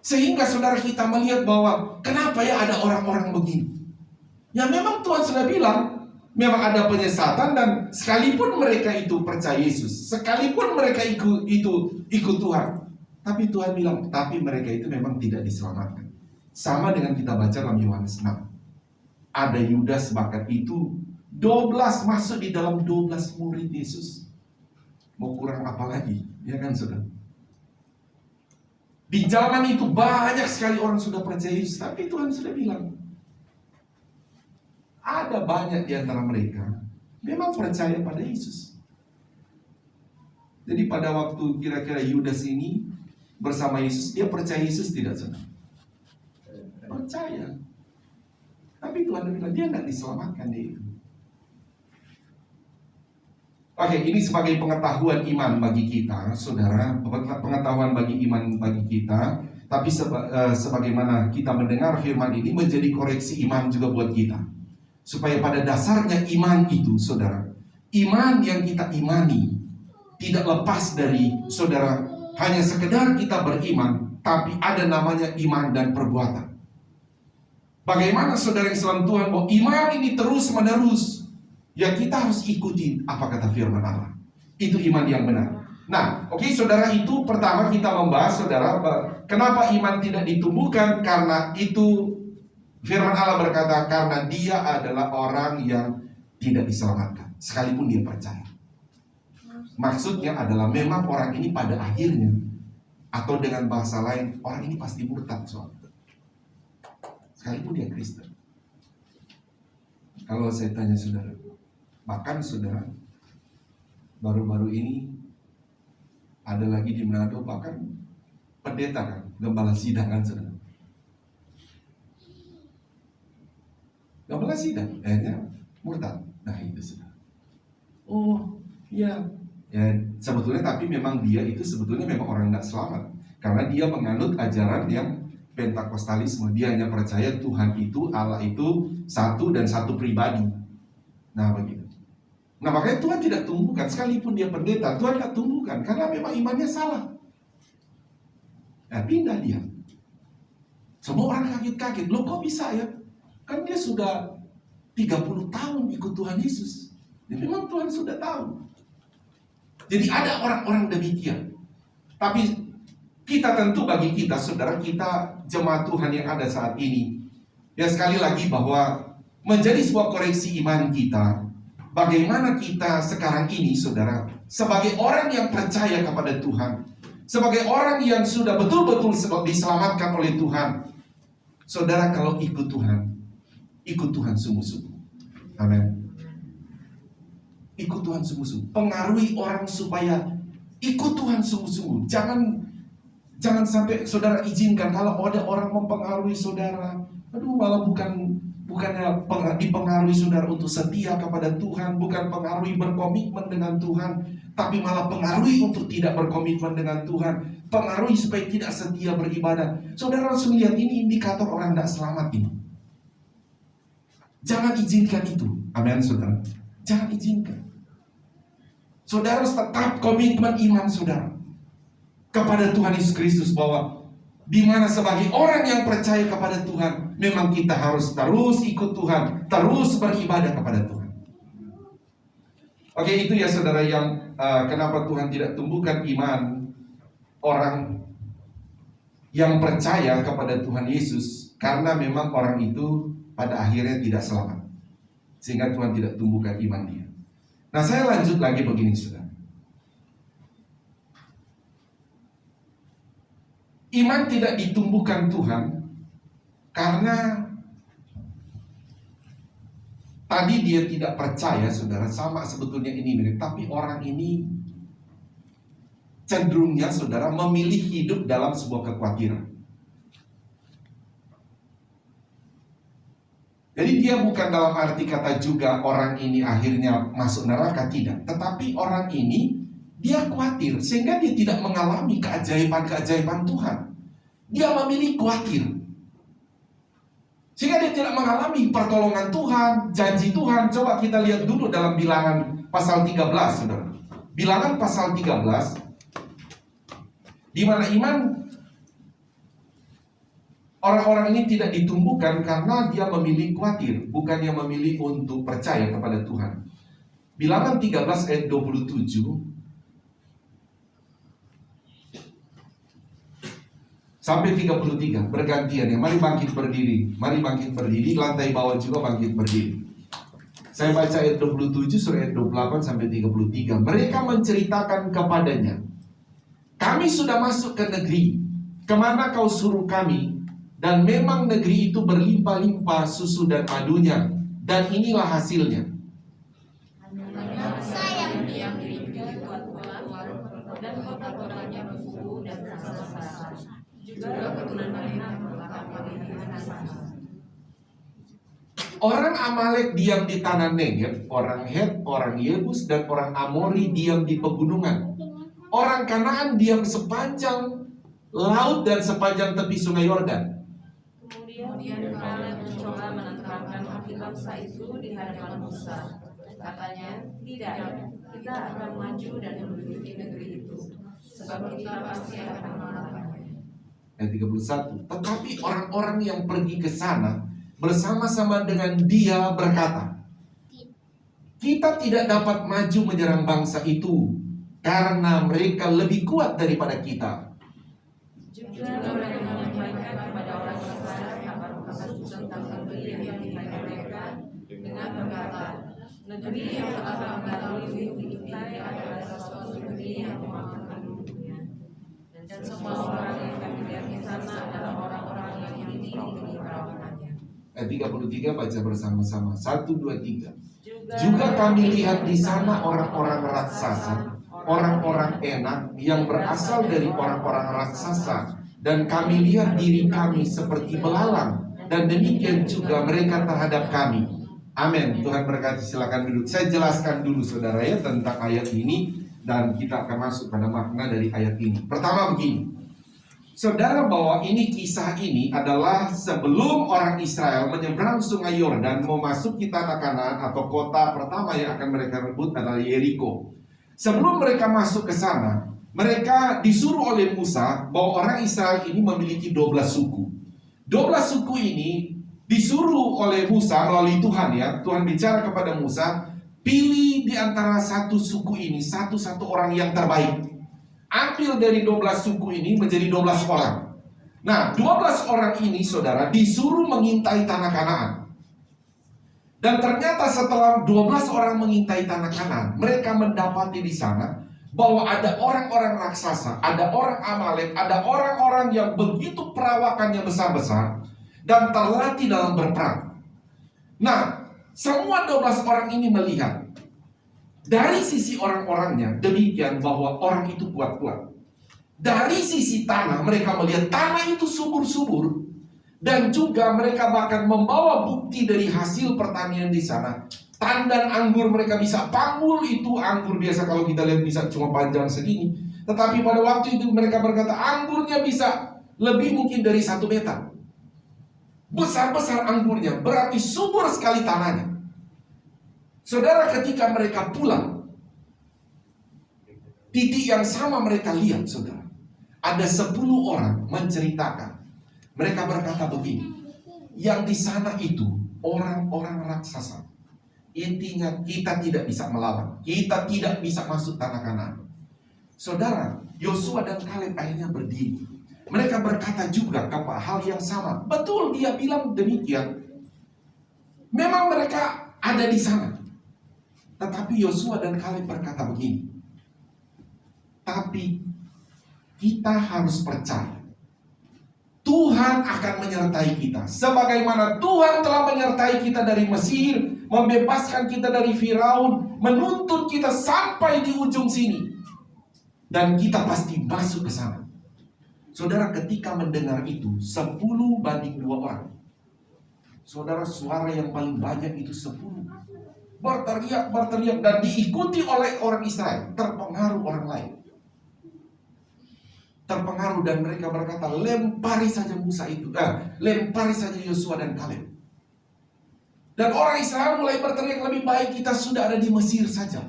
Sehingga saudara kita melihat bahwa kenapa ya ada orang-orang begini. Ya memang Tuhan sudah bilang, memang ada penyesatan, dan sekalipun mereka itu percaya Yesus, sekalipun mereka ikut Tuhan, tapi Tuhan bilang, tapi mereka itu memang tidak diselamatkan. Sama dengan kita baca dalam Yohanes 6. Ada Yudas, bahkan itu 12 masuk di dalam 12 murid Yesus. Mau kurang apa lagi? Ya kan, saudara? Di zaman itu banyak sekali orang sudah percaya Yesus, tapi Tuhan sudah bilang, ada banyak di antara mereka memang percaya pada Yesus. Jadi pada waktu kira-kira Yudas ini bersama Yesus, dia percaya Yesus tidak, saudara? Percaya. Tapi Tuhan bilang dia tidak diselamatkan dia itu. Oke, ini sebagai pengetahuan iman bagi kita, saudara. Pengetahuan bagi iman bagi kita. Tapi sebagaimana kita mendengar firman ini, menjadi koreksi iman juga buat kita. Supaya pada dasarnya iman itu, saudara, iman yang kita imani tidak lepas dari, saudara, hanya sekedar kita beriman, tapi ada namanya iman dan perbuatan. Bagaimana saudara yang salam Tuhan bahwa iman ini terus menerus, ya kita harus ikuti apa kata firman Allah. Itu iman yang benar. Nah, oke, saudara, itu pertama kita membahas, saudara, kenapa iman tidak ditumbuhkan. Karena itu firman Allah berkata, karena dia adalah orang yang tidak diselamatkan sekalipun dia percaya. Maksudnya adalah memang orang ini pada akhirnya, atau dengan bahasa lain, orang ini pasti murtad, soalnya sekalipun dia Kristen. Kalau saya tanya saudara, bahkan saudara, baru-baru ini ada lagi di Manado, bahkan pendeta kan, gembala sidang kan saudara. Gembala sidang, akhirnya murtad. Nah itu saudara. Oh iya, ya sebetulnya tapi memang dia itu sebetulnya memang orang tidak selamat, karena dia menganut ajaran yang Pentakostalisme. Dia hanya percaya Tuhan itu, Allah itu satu dan satu pribadi. Nah begitu. Nah makanya Tuhan tidak tumbuhkan, sekalipun dia pendeta, Tuhan tidak tumbuhkan, karena memang imannya salah. Nah pindah dia. Semua orang kaget-kaget, loh kok bisa ya? Kan dia sudah 30 tahun ikut Tuhan Yesus. Jadi memang Tuhan sudah tahu. Jadi ada orang-orang demikian. Tapi kita tentu bagi kita, saudara, kita jemaat Tuhan yang ada saat ini, ya sekali lagi bahwa menjadi sebuah koreksi iman kita, bagaimana kita sekarang ini, saudara, sebagai orang yang percaya kepada Tuhan, sebagai orang yang sudah betul-betul diselamatkan oleh Tuhan, saudara, kalau ikut Tuhan sungguh-sungguh. Amin. Ikut Tuhan sungguh-sungguh. Pengaruhi orang supaya ikut Tuhan sungguh-sungguh. Jangan sampai saudara izinkan kalau ada orang mempengaruhi saudara, malah bukannya dipengaruhi saudara untuk setia kepada Tuhan, bukan pengaruhi berkomitmen dengan Tuhan, tapi malah pengaruhi untuk tidak berkomitmen dengan Tuhan, pengaruhi supaya tidak setia beribadah. Saudara harus melihat ini indikator orang tidak selamat ini. Jangan izinkan itu. Amin saudara. Jangan izinkan. Saudara harus tetap komitmen iman saudara kepada Tuhan Yesus Kristus, bahwa di mana sebagai orang yang percaya kepada Tuhan, memang kita harus terus ikut Tuhan, terus beribadah kepada Tuhan. Oke, itu ya saudara yang kenapa Tuhan tidak tumbuhkan iman orang yang percaya kepada Tuhan Yesus, karena memang orang itu pada akhirnya tidak selamat, sehingga Tuhan tidak tumbuhkan iman dia. Nah saya lanjut lagi begini saudara. Iman tidak ditumbuhkan Tuhan karena tadi dia tidak percaya, saudara, sama sebetulnya ini mirip. Tapi orang ini cenderungnya, saudara, memilih hidup dalam sebuah kekhawatiran. Jadi dia bukan dalam arti kata juga orang ini akhirnya masuk neraka, tidak. Tetapi orang ini dia khawatir, sehingga dia tidak mengalami keajaiban-keajaiban Tuhan. Dia memilih khawatir, sehingga dia tidak mengalami pertolongan Tuhan, janji Tuhan. Coba kita lihat dulu dalam Bilangan pasal 13, saudara. Bilangan pasal 13, di mana iman orang-orang ini tidak ditumbuhkan karena dia memilih khawatir, bukannya memilih untuk percaya kepada Tuhan. Bilangan 13 ayat 27 sampai 33, bergantian ya. Mari bangkit berdiri. Mari bangkit berdiri, lantai bawah juga bangkit berdiri. Saya baca ayat 27 surah ayat 28 sampai 33. Mereka menceritakan kepadanya, kami sudah masuk ke negeri kemana kau suruh kami, dan memang negeri itu berlimpah-limpah susu dan madunya, dan inilah hasilnya. Sayang yang dipilih kuat-kuat, dan kota-kotanya bersuku dan besar. Juga keturunan mereka melengkapi Orang Amalek diam di tanah Negeb, orang Het, orang Yebus, dan orang Amori diam di pegunungan. Orang Kanaan diam sepanjang laut dan sepanjang tepi sungai Yordan. Kemudian Kaleb mencoba menenteramkan hati bangsa itu di hadapan Musa. Katanya, tidak, kita akan maju dan menduduki negeri itu, sebab kita pasti akan mengalahkannya. Ayat 31. Tetapi orang-orang yang pergi ke sana bersama-sama dengan dia berkata, kita tidak dapat maju menyerang bangsa itu karena mereka lebih kuat daripada kita. Juga mereka menyampaikan kepada orang Israel kabar-kabar tentang negeri yang dimiliki mereka dengan berkata, negeri yang telah kami lalui kita adalah sesuatu negeri yang memakan penduduknya, dan semua orang yang kami lihat di sana adalah orang-orang yang ini perawakannya. Ayat ayat 33 baca bersama-sama. 1, 2, 3. Juga kami lihat di sana orang-orang raksasa, orang-orang enak yang berasal dari orang-orang raksasa, dan kami lihat diri kami seperti belalang, dan demikian juga mereka terhadap kami. Amin. Tuhan berkati. Silakan duduk. Saya jelaskan dulu saudara ya tentang ayat ini, dan kita akan masuk pada makna dari ayat ini. Pertama begini, saudara, bahwa ini kisah ini adalah sebelum orang Israel menyeberang sungai Yordan memasuki tanah Kanaan, atau kota pertama yang akan mereka rebut adalah Yeriko. Sebelum mereka masuk ke sana, mereka disuruh oleh Musa bahwa orang Israel ini memiliki 12 suku. 12 suku ini disuruh oleh Musa melalui Tuhan ya. Tuhan bicara kepada Musa, pilih di antara satu suku ini satu orang yang terbaik. Ambil dari 12 suku ini menjadi 12 orang. Nah, 12 orang ini saudara disuruh mengintai tanah Kanaan. Dan ternyata setelah 12 orang mengintai tanah Kanaan, mereka mendapati di sana bahwa ada orang-orang raksasa, ada orang Amalek, ada orang-orang yang begitu perawakannya besar-besar dan terlatih dalam berperang. Nah, semua 12 orang ini melihat dari sisi orang-orangnya demikian bahwa orang itu kuat-kuat. Dari sisi tanah mereka melihat tanah itu subur-subur, dan juga mereka bahkan membawa bukti dari hasil pertanian di sana. Tandan anggur mereka bisa panggul, itu anggur biasa kalau kita lihat bisa cuma panjang segini, tetapi pada waktu itu mereka berkata anggurnya bisa lebih mungkin dari 1 meter. Besar-besar anggurnya, berarti subur sekali tanahnya. Saudara, ketika mereka pulang, titik yang sama mereka lihat, saudara. Ada 10 orang menceritakan. Mereka berkata begini, yang di sana itu orang-orang raksasa. Intinya kita tidak bisa melawan, kita tidak bisa masuk tanah Kanaan. Saudara, Yosua dan Kaleb akhirnya berdiri. Mereka berkata juga hal yang sama. Betul, dia bilang demikian. Memang mereka ada di sana. Tetapi Yosua dan Kaleb berkata begini, tapi kita harus percaya Tuhan akan menyertai kita. Sebagaimana Tuhan telah menyertai kita dari Mesir, membebaskan kita dari Firaun, menuntun kita sampai di ujung sini, dan kita pasti masuk ke sana. Saudara, ketika mendengar itu 10 banding 2 orang. Saudara, suara yang paling banyak itu 10 berteriak dan diikuti oleh orang Israel. Terpengaruh orang lain, terpengaruh, dan mereka berkata, lempari saja Musa itu, lempari saja Yosua dan Kaleb. Dan orang Israel mulai berteriak, lebih baik kita sudah ada di Mesir saja,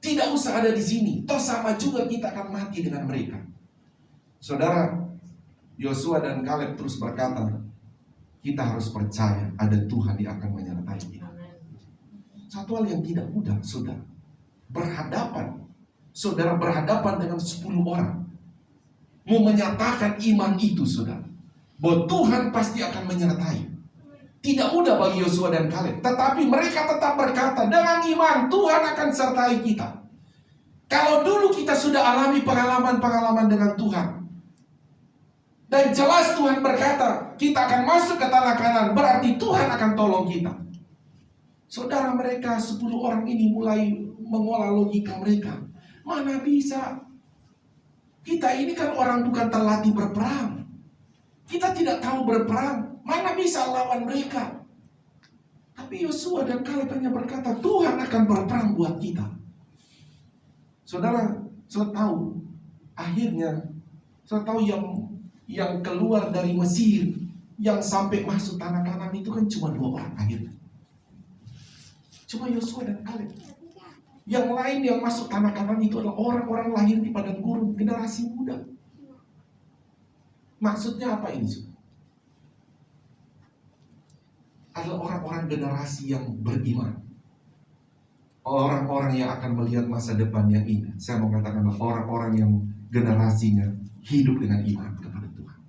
tidak usah ada di sini, toh sama juga kita akan mati dengan mereka. Saudara, Yosua dan Kaleb terus berkata, kita harus percaya ada Tuhan yang akan menyertai kita. Satu hal yang tidak mudah, saudara, saudara berhadapan dengan 10 orang, mau menyatakan iman itu, saudara, bahwa Tuhan pasti akan menyertai. Tidak mudah bagi Yosua dan Kaleb, tetapi mereka tetap berkata, dengan iman Tuhan akan sertai kita. Kalau dulu kita sudah alami pengalaman-pengalaman dengan Tuhan, dan jelas Tuhan berkata kita akan masuk ke tanah Kanaan, berarti Tuhan akan tolong kita. Saudara, mereka 10 orang ini mulai mengolah logika mereka. Mana bisa, kita ini kan orang bukan terlatih berperang, kita tidak tahu berperang, mana bisa lawan mereka. Tapi Yosua dan Kaleb hanya berkata, Tuhan akan berperang buat kita. Saudara, saya tahu akhirnya, saya tahu yang keluar dari Mesir, yang sampai masuk tanah Kanaan itu kan cuma 2 orang akhirnya. Cuma Yosua dan Kaleb. Yang lain yang masuk tanah Kanaan itu adalah orang-orang lahir di padang gurun, generasi muda. Maksudnya apa ini? Adalah orang-orang generasi yang beriman, orang-orang yang akan melihat masa depan yang indah. Saya mau katakan orang-orang yang generasinya hidup dengan iman kepada Tuhan.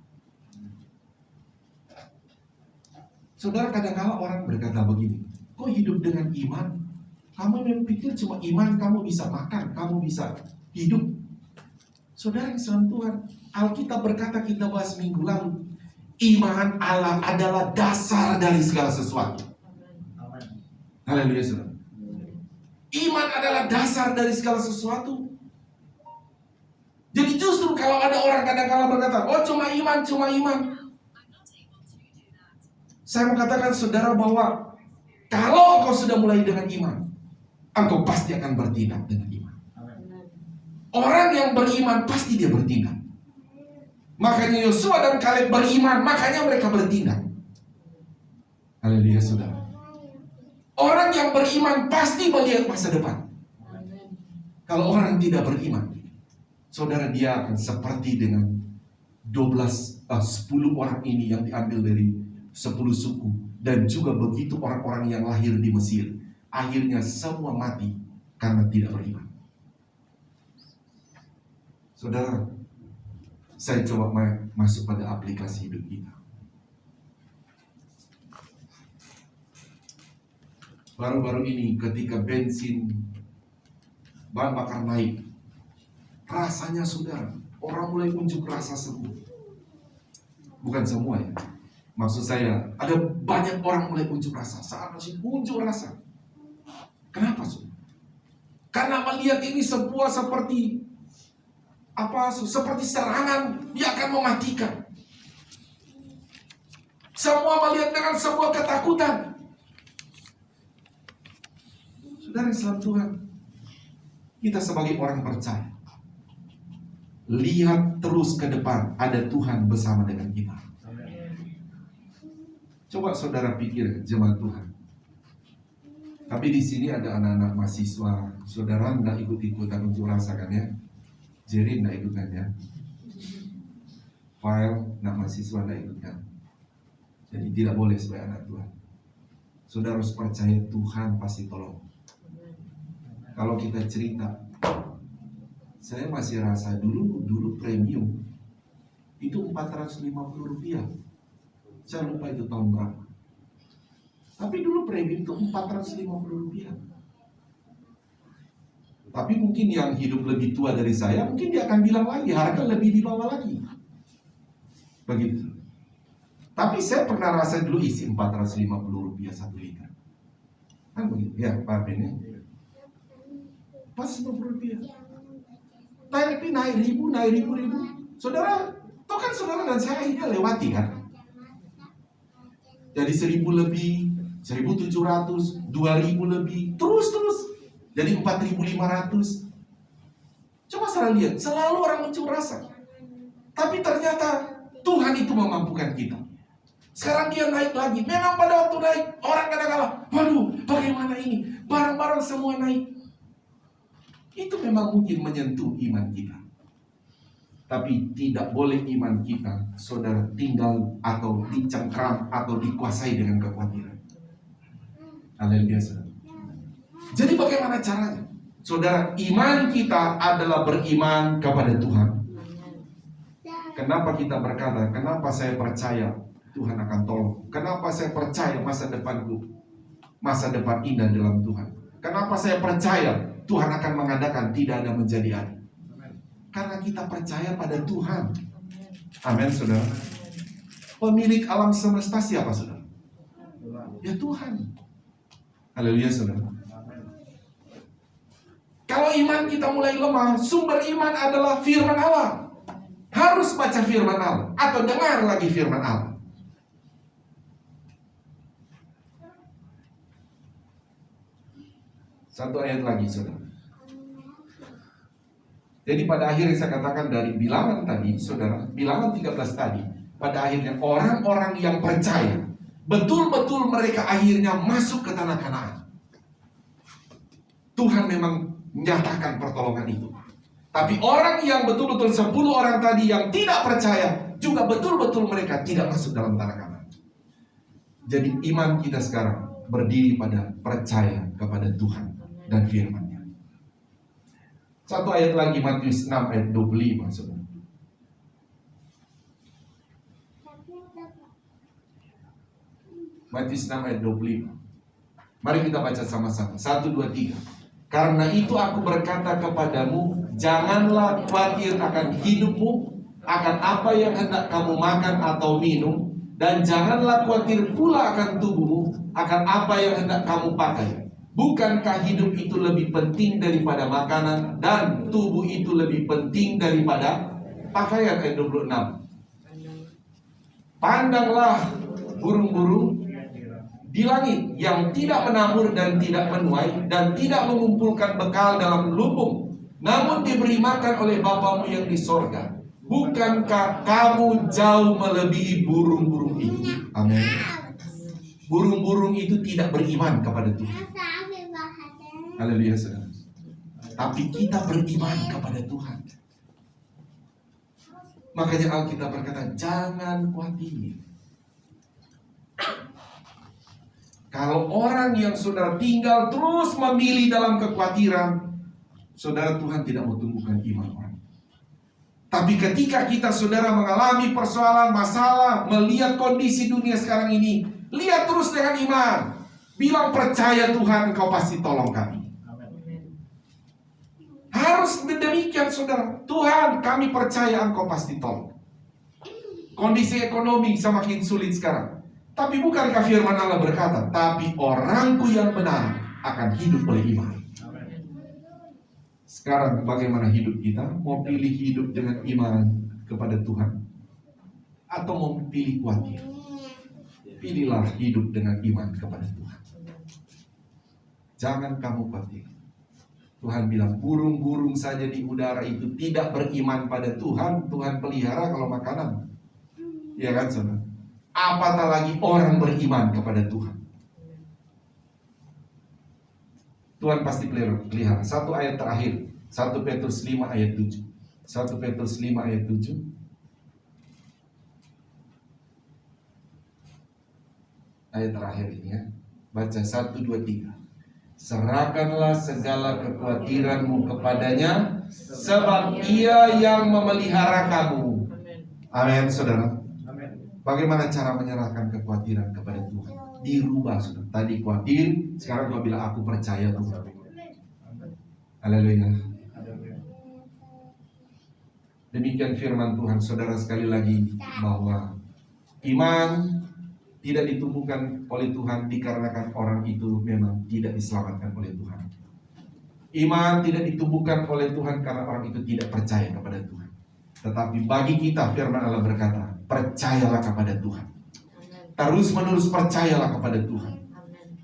Saudara, kadang-kala orang berkata begini, kok hidup dengan iman? Kamu berpikir cuma iman kamu bisa makan, kamu bisa hidup. Saudara yang saudara Tuhan, Alkitab berkata, kita bahas minggu lalu, Iman Allah adalah dasar dari segala sesuatu. Haleluya, saudara. Iman adalah dasar dari segala sesuatu. Jadi justru kalau ada orang kadang-kala berkata, oh cuma iman, cuma iman. Saya mau katakan saudara bahwa kalau engkau sudah mulai dengan iman, engkau pasti akan bertindak dengan iman. Orang yang beriman pasti dia bertindak. Makanya Yosua dan Kaleb beriman, makanya mereka bertindak. Haleluya, saudara. Orang yang beriman pasti melihat masa depan. Kalau orang tidak beriman, saudara, dia akan seperti dengan 10 orang ini yang diambil dari 10 suku. Dan juga begitu orang-orang yang lahir di Mesir. Akhirnya semua mati karena tidak beriman. Saudara, saya coba masuk pada aplikasi hidup kita. Baru-baru ini ketika bensin, bahan bakar naik, rasanya saudara, orang mulai unjuk rasa semua. Bukan semua ya. Maksud saya, ada banyak orang mulai unjuk rasa. Saat masih unjuk rasa. Kenapa saudara? Karena melihat ini sebuah seperti serangan, dia akan mematikan. Semua melihat dengan sebuah ketakutan. Saudara Islam Tuhan, kita sebagai orang percaya, lihat terus ke depan, ada Tuhan bersama dengan kita. Coba saudara pikir jemaat Tuhan. Tapi di sini ada anak-anak mahasiswa, saudara nggak ikut-ikutan unjuk rasa kan ya? Jerry nggak ikutkan ya, File nggak, mahasiswa nggak ikutkan. Jadi tidak boleh sebagai anak Tuhan. Saudara harus percaya Tuhan pasti tolong. Kalau kita cerita, saya masih rasa dulu premium itu 450 rupiah. Saya lupa itu tahun berapa. Tapi dulu premium itu 450 rupiah. Tapi mungkin yang hidup lebih tua dari saya, mungkin dia akan bilang lagi, harga lebih di bawah lagi. Begitu. Tapi saya pernah rasa dulu isi 450 rupiah 1 liter. Kan begitu? Ya, Pak Ben ya. 450 rupiah. Tapi naik ribu. Saudara, toh kan saudara dan saya akhirnya lewati kan. Jadi 1.000 lebih, 1.700, 2.000 lebih, terus. Jadi 4.500. Coba saudara lihat, selalu orang unjuk rasa. Tapi ternyata Tuhan itu memampukan kita. Sekarang dia naik lagi. Memang pada waktu naik, orang kadang-kala, waduh, bagaimana ini? Barang-barang semua naik. Itu memang mungkin menyentuh iman kita. Tapi tidak boleh iman kita, saudara, tinggal atau dicengkram atau dikuasai dengan kekhawatiran. Haleluya, saudara. Jadi bagaimana caranya? Saudara, iman kita adalah beriman kepada Tuhan. Kenapa kita berkata, kenapa saya percaya Tuhan akan tolong? Kenapa saya percaya masa depan indah dalam Tuhan? Kenapa saya percaya Tuhan akan mengadakan tidak ada menjadi ada? Karena kita percaya pada Tuhan. Amin, saudara. Pemilik alam semesta siapa, saudara? Ya Tuhan. Haleluya, saudara. Kalau iman kita mulai lemah, sumber iman adalah firman Allah. Harus baca firman Allah atau dengar lagi firman Allah. Satu ayat lagi, saudara. Jadi pada akhirnya saya katakan dari bilangan tadi, saudara, bilangan 13 tadi, pada akhirnya orang-orang yang percaya, betul-betul mereka akhirnya masuk ke tanah Kanaan. Tuhan memang menyatakan pertolongan itu. Tapi orang yang betul-betul 10 orang tadi yang tidak percaya, juga betul-betul mereka tidak masuk dalam tanah Kanaan. Jadi iman kita sekarang berdiri pada percaya kepada Tuhan dan firman-Nya. Satu ayat lagi, Matius 6 ayat 25, saudara. Matius 6 ayat 25. Mari kita baca sama-sama. 1, 2, 3. Karena itu aku berkata kepadamu, janganlah khawatir akan hidupmu, akan apa yang hendak kamu makan atau minum, Dan janganlah khawatir pula akan tubuhmu, akan apa yang hendak kamu pakai. Bukankah hidup itu lebih penting daripada makanan, dan tubuh itu lebih penting daripada pakaian? Ayat 26. Pandanglah burung-burung di langit yang tidak menabur dan tidak menuai dan tidak mengumpulkan bekal dalam lumbung, namun diberi makan oleh Bapamu yang di sorga. Bukankah kamu jauh melebihi burung-burung itu? Amin. Burung-burung itu tidak beriman kepada Tuhan. Haleluya, saudara. Tapi kita beriman kepada Tuhan. Makanya Alkitab berkata, jangan khawatir. Kalau orang yang saudara tinggal terus memilih dalam kekhawatiran, saudara, Tuhan tidak mau tumbuhkan iman orang. Tapi ketika kita saudara mengalami persoalan, masalah, melihat kondisi dunia sekarang ini, lihat terus dengan iman. Bilang percaya Tuhan, Engkau pasti tolong kami. Harus demikian saudara. Tuhan, kami percaya Engkau pasti tolong. Kondisi ekonomi semakin sulit sekarang. Tapi bukankah firman Allah berkata, tapi orangku yang benar akan hidup oleh iman. Sekarang bagaimana hidup kita? Mau pilih hidup dengan iman kepada Tuhan, atau mau pilih khawatir? Pilihlah hidup dengan iman kepada Tuhan. Jangan kamu khawatir. Tuhan bilang burung-burung saja di udara itu tidak beriman pada Tuhan, Tuhan pelihara kalau makanan. Ya kan saudara? Apatah lagi orang beriman kepada Tuhan. Tuhan pasti pelihara. Satu ayat terakhir, 1 Petrus 5 ayat 7. 1 Petrus 5 ayat 7. Ayat terakhir ini ya. Baca 1, 2, 3. Serahkanlah segala kekhawatiranmu kepadanya, sebab Ia yang memelihara kamu. Amin, saudara. Bagaimana cara menyerahkan kekhawatiran kepada Tuhan? Dirubah, saudara. Tadi khawatir, sekarang kau bilang aku percaya Tuhan. Haleluya. Demikian firman Tuhan, saudara, sekali lagi, bahwa iman tidak ditumbuhkan oleh Tuhan dikarenakan orang itu memang tidak diselamatkan oleh Tuhan. Iman tidak ditumbuhkan oleh Tuhan karena orang itu tidak percaya kepada Tuhan. Tetapi bagi kita firman Allah berkata, percayalah kepada Tuhan. Terus menerus percayalah kepada Tuhan.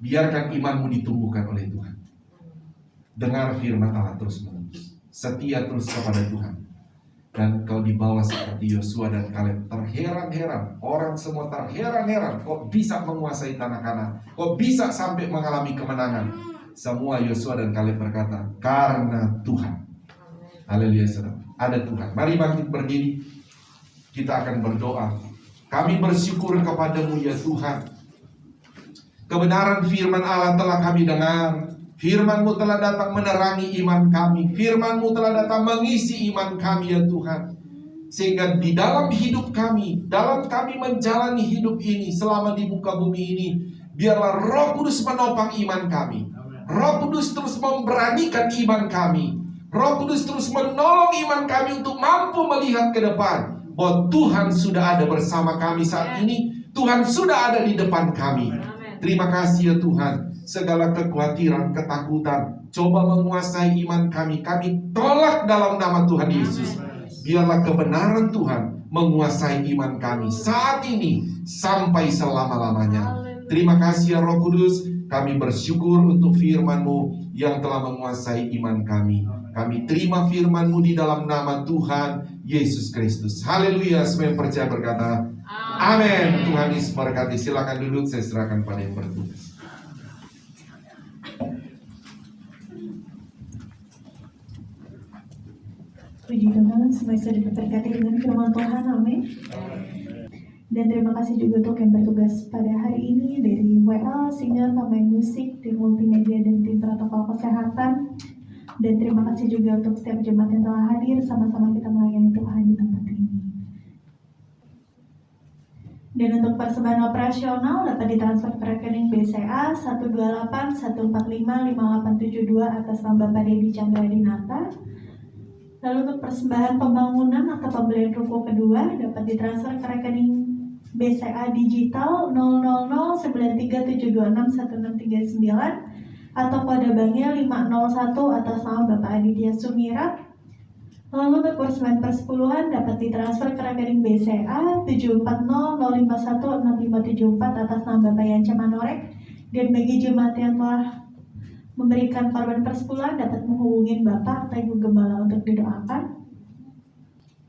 Biarkan imanmu ditumbuhkan oleh Tuhan. Dengar firman Allah terus menerus. Setia terus kepada Tuhan. Dan kau dibawa seperti Yosua dan Kaleb. Terheran-heran. Orang semua terheran-heran. Kok bisa menguasai tanah Kanaan? Kok bisa sampai mengalami kemenangan? Semua Yosua dan Kaleb berkata, karena Tuhan. Haleluya, saudara. Ada Tuhan. Mari bangkit berdiri. Kita akan berdoa. Kami bersyukur kepadamu ya Tuhan. Kebenaran firman Allah telah kami dengar. Firman-Mu telah datang menerangi iman kami. Firman-Mu telah datang mengisi iman kami ya Tuhan. Sehingga di dalam hidup kami, dalam kami menjalani hidup ini selama di muka bumi ini, biarlah Roh Kudus menopang iman kami. Roh Kudus terus memberanikan iman kami. Roh Kudus terus menolong iman kami untuk mampu melihat ke depan. Bahwa Tuhan sudah ada bersama kami saat ini. Tuhan sudah ada di depan kami. Terima kasih ya Tuhan. Segala kekhawatiran, ketakutan coba menguasai iman kami. Kami tolak dalam nama Tuhan Yesus. Biarlah kebenaran Tuhan menguasai iman kami saat ini sampai selama-lamanya. Terima kasih ya Roh Kudus. Kami bersyukur untuk firman-Mu yang telah menguasai iman kami. Kami terima firman-Mu di dalam nama Tuhan Yesus Kristus. Haleluya. Semua yang percaya berkata amin. Tuhan Yesus berkati. Silakan duduk, saya serahkan pada yang bertugas. Puji Tuhan, semua sudah diberkati dengan firman Tuhan, amin. Dan terima kasih juga untuk yang bertugas pada hari ini dari WL, singer, pemain musik, tim multimedia, dan tim protokol kesehatan. Dan terima kasih juga untuk setiap jemaat yang telah hadir, sama-sama kita melayani Tuhan di tempat ini. Dan untuk persembahan operasional dapat ditransfer ke rekening BCA 12814558872 atas nama Bapak Dedi Chandra Dinata. Lalu untuk persembahan pembangunan atau pembelian ruko kedua dapat ditransfer ke rekening BCA Digital 00093726139 atau kode banknya 501 atas nama Bapak Aditya Sumirat. Lalu untuk persembahan persepuluhan dapat ditransfer ke rekening BCA 740051654 atas nama Bapak Yanca Manorek. Dan bagi jemaat yang telah memberikan korban persepuluhan dapat menghubungi Bapak atau Ibu Gembala untuk didoakan.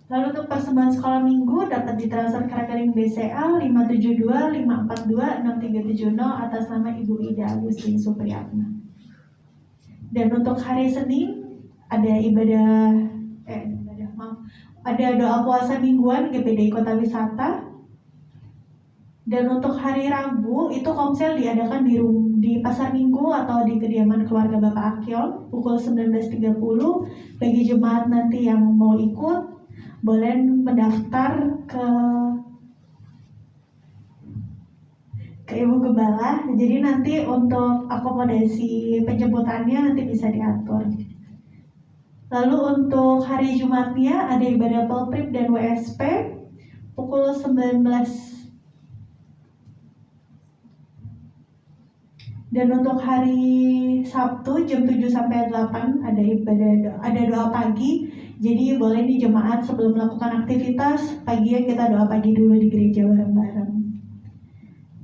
Lalu untuk persembahan sekolah minggu dapat ditransfer ke rekening BCA 572542670 atas nama Ibu Ida Agustin Supriyatna. Dan untuk hari Senin ada ada doa puasa mingguan GPDI Kota Wisata. Dan untuk hari Rabu itu komsel diadakan di Pasar Minggu atau di kediaman keluarga Bapak Akyon pukul 19.30. Bagi jemaat nanti yang mau ikut boleh mendaftar ke Ibu Gembala. Jadi nanti untuk akomodasi penjemputannya nanti bisa diatur. Lalu untuk hari Jumatnya ada ibadah Pelprip dan WSP pukul 19. Dan untuk hari Sabtu jam 7 sampai 8 ada doa pagi. Jadi boleh nih jemaat sebelum melakukan aktivitas paginya kita doa pagi dulu di gereja bareng-bareng.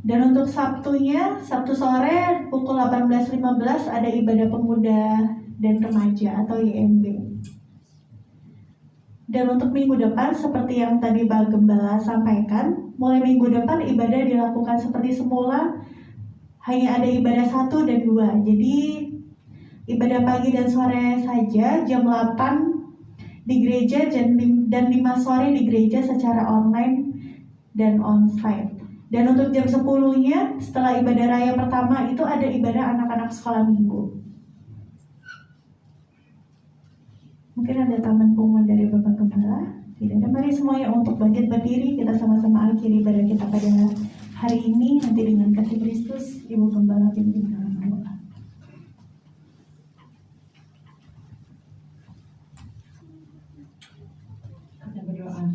Dan untuk Sabtunya, Sabtu sore pukul 18.15 ada ibadah pemuda dan remaja atau YMB. Dan untuk minggu depan seperti yang tadi Pak Gembala sampaikan, mulai minggu depan ibadah dilakukan seperti semula. Hanya ada ibadah 1 dan 2. Jadi ibadah pagi dan sore saja jam 8 di gereja dan 5 sore di gereja secara online dan onsite. Dan untuk jam 10-nya setelah ibadah raya pertama itu ada ibadah anak-anak sekolah minggu. Mungkin ada tambahan pengumuman dari Bapak Gembala? Tidak ada. Mari semuanya untuk bangkit berdiri, kita sama-sama akhiri ibadah kita pada hari ini. Nanti dengan kasih Kristus, Ibu Gembala pimpin dalam doa. Kita berdoa.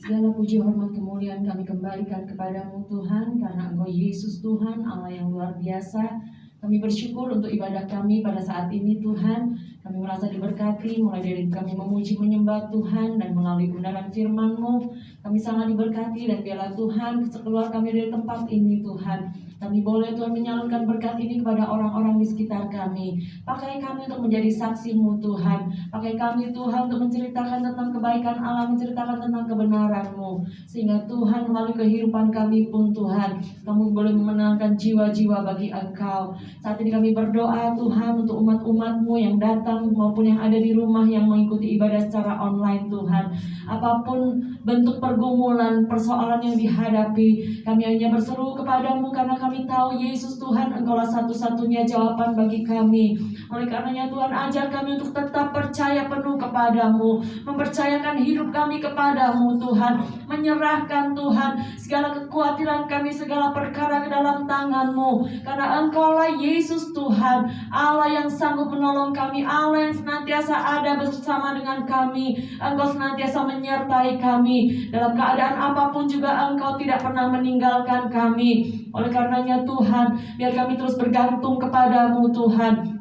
Segala puji, hormat, kemuliaan kami kembalikan kepadamu Tuhan, karena Engkau Yesus Tuhan, Allah yang luar biasa. Kami bersyukur untuk ibadah kami pada saat ini Tuhan. Kami merasa diberkati mulai dari kami memuji menyembah Tuhan dan melalui kebenaran firman-Mu. Kami sangat diberkati dan biarlah Tuhan sekeluar kami dari tempat ini Tuhan. Kami boleh Tuhan menyalurkan berkat ini kepada orang-orang di sekitar kami. Pakai kami untuk menjadi saksi-Mu Tuhan. Pakai kami Tuhan untuk menceritakan tentang kebaikan Allah, menceritakan tentang kebenaran-Mu. Sehingga Tuhan melalui kehidupan kami pun Tuhan, kamu boleh memenangkan jiwa-jiwa bagi Engkau. Saat ini kami berdoa Tuhan untuk umat-umat-Mu yang datang maupun yang ada di rumah yang mengikuti ibadah secara online Tuhan. Apapun bentuk pergumulan, persoalan yang dihadapi, kami hanya berseru kepadamu karena kami tahu Yesus Tuhan, Engkaulah satu-satunya jawaban bagi kami. Oleh karenanya Tuhan, ajar kami untuk tetap percaya penuh kepadamu, mempercayakan hidup kami kepadamu Tuhan, menyerahkan Tuhan segala kekhawatiran kami, segala perkara ke dalam tangan-Mu, karena Engkaulah Yesus Tuhan, Allah yang sanggup menolong kami, Allah yang senantiasa ada bersama dengan kami. Engkau senantiasa menyertai kami dalam keadaan apapun juga. Engkau tidak pernah meninggalkan kami. Oleh karenanya Tuhan, biar kami terus bergantung kepadamu Tuhan.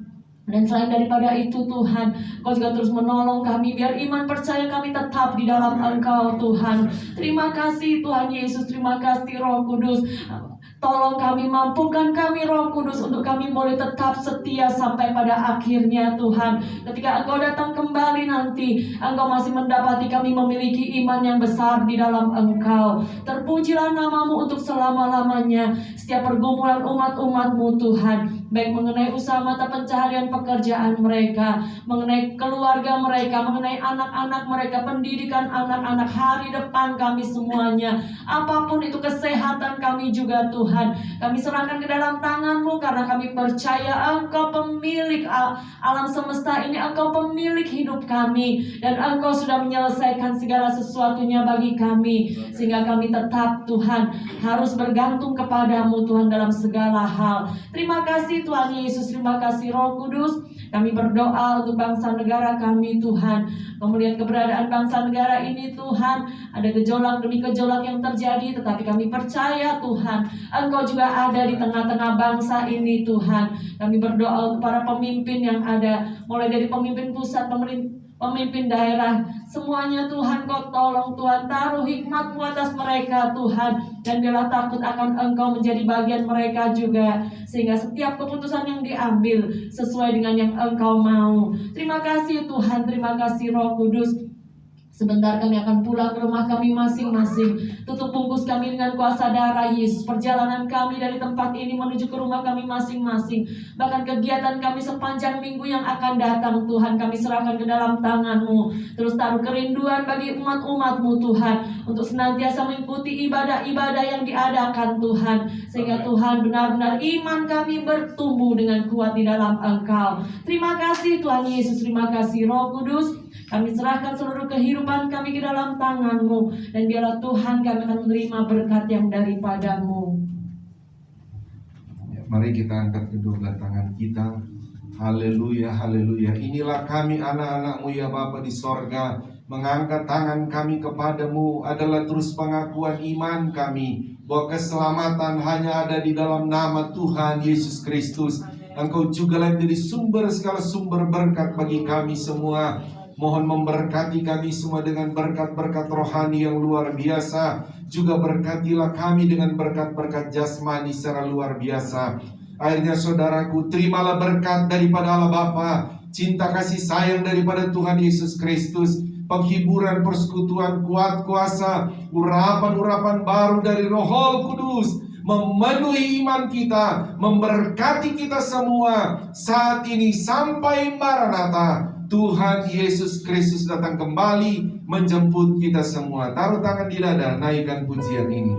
Dan selain daripada itu Tuhan, Engkau juga terus menolong kami, biar iman percaya kami tetap di dalam Engkau Tuhan. Terima kasih Tuhan Yesus, terima kasih Roh Kudus. Tolong kami, mampukan kami Roh Kudus untuk kami boleh tetap setia sampai pada akhirnya Tuhan. Ketika Engkau datang kembali nanti, Engkau masih mendapati kami memiliki iman yang besar di dalam Engkau. Terpujilah nama-Mu untuk selama-lamanya. Setiap pergumulan umat-umat-Mu Tuhan, baik mengenai usaha mata pencaharian pekerjaan mereka, mengenai keluarga mereka, mengenai anak-anak mereka, pendidikan anak-anak, hari depan kami semuanya, apapun itu kesehatan kami juga Tuhan. Tuhan. Kami serahkan ke dalam tangan-Mu karena kami percaya Engkau pemilik alam semesta ini, Engkau pemilik hidup kami, dan Engkau sudah menyelesaikan segala sesuatunya bagi kami, sehingga kami tetap Tuhan harus bergantung kepadamu Tuhan dalam segala hal. Terima kasih Tuhan Yesus, terima kasih Roh Kudus. Kami berdoa untuk bangsa negara kami Tuhan. Kau melihat keberadaan bangsa negara ini Tuhan, ada gejolak demi gejolak yang terjadi, tetapi kami percaya Tuhan Engkau juga ada di tengah-tengah bangsa ini Tuhan. Kami berdoa untuk para pemimpin yang ada, mulai dari pemimpin pusat, pemimpin daerah, semuanya Tuhan Kau tolong Tuhan, taruh hikmat-Mu atas mereka Tuhan, dan biarlah takut akan Engkau menjadi bagian mereka juga, sehingga setiap keputusan yang diambil sesuai dengan yang Engkau mau. Terima kasih Tuhan, terima kasih Roh Kudus. Sebentar kami akan pulang ke rumah kami masing-masing. Tutup bungkus kami dengan kuasa darah Yesus. Perjalanan kami dari tempat ini menuju ke rumah kami masing-masing, bahkan kegiatan kami sepanjang minggu yang akan datang Tuhan, kami serahkan ke dalam tangan-Mu. Terus taruh kerinduan bagi umat-umat-Mu Tuhan, untuk senantiasa mengikuti ibadah-ibadah yang diadakan Tuhan, sehingga Tuhan benar-benar iman kami bertumbuh dengan kuat di dalam Engkau. Terima kasih Tuhan Yesus, terima kasih Roh Kudus. Kami serahkan seluruh kehidupan kami ke dalam tangan-Mu, dan biarlah Tuhan kami akan menerima berkat yang daripada-Mu. Ya, mari kita angkat kedua belah tangan kita. Haleluya, haleluya. Inilah kami anak-anak-Mu ya Bapa di sorga. Mengangkat tangan kami kepadamu adalah terus pengakuan iman kami bahwa keselamatan hanya ada di dalam nama Tuhan Yesus Kristus. Engkau juga menjadi sumber segala sumber berkat bagi kami semua. Mohon memberkati kami semua dengan berkat-berkat rohani yang luar biasa. Juga berkatilah kami dengan berkat-berkat jasmani secara luar biasa. Akhirnya saudaraku, terimalah berkat daripada Allah Bapa, cinta kasih sayang daripada Tuhan Yesus Kristus, penghiburan, persekutuan, kuat kuasa, urapan-urapan baru dari Roh Kudus memenuhi iman kita, memberkati kita semua saat ini sampai Maranatha. Tuhan Yesus Kristus datang kembali menjemput kita semua. Taruh tangan di dada, naikkan pujian ini.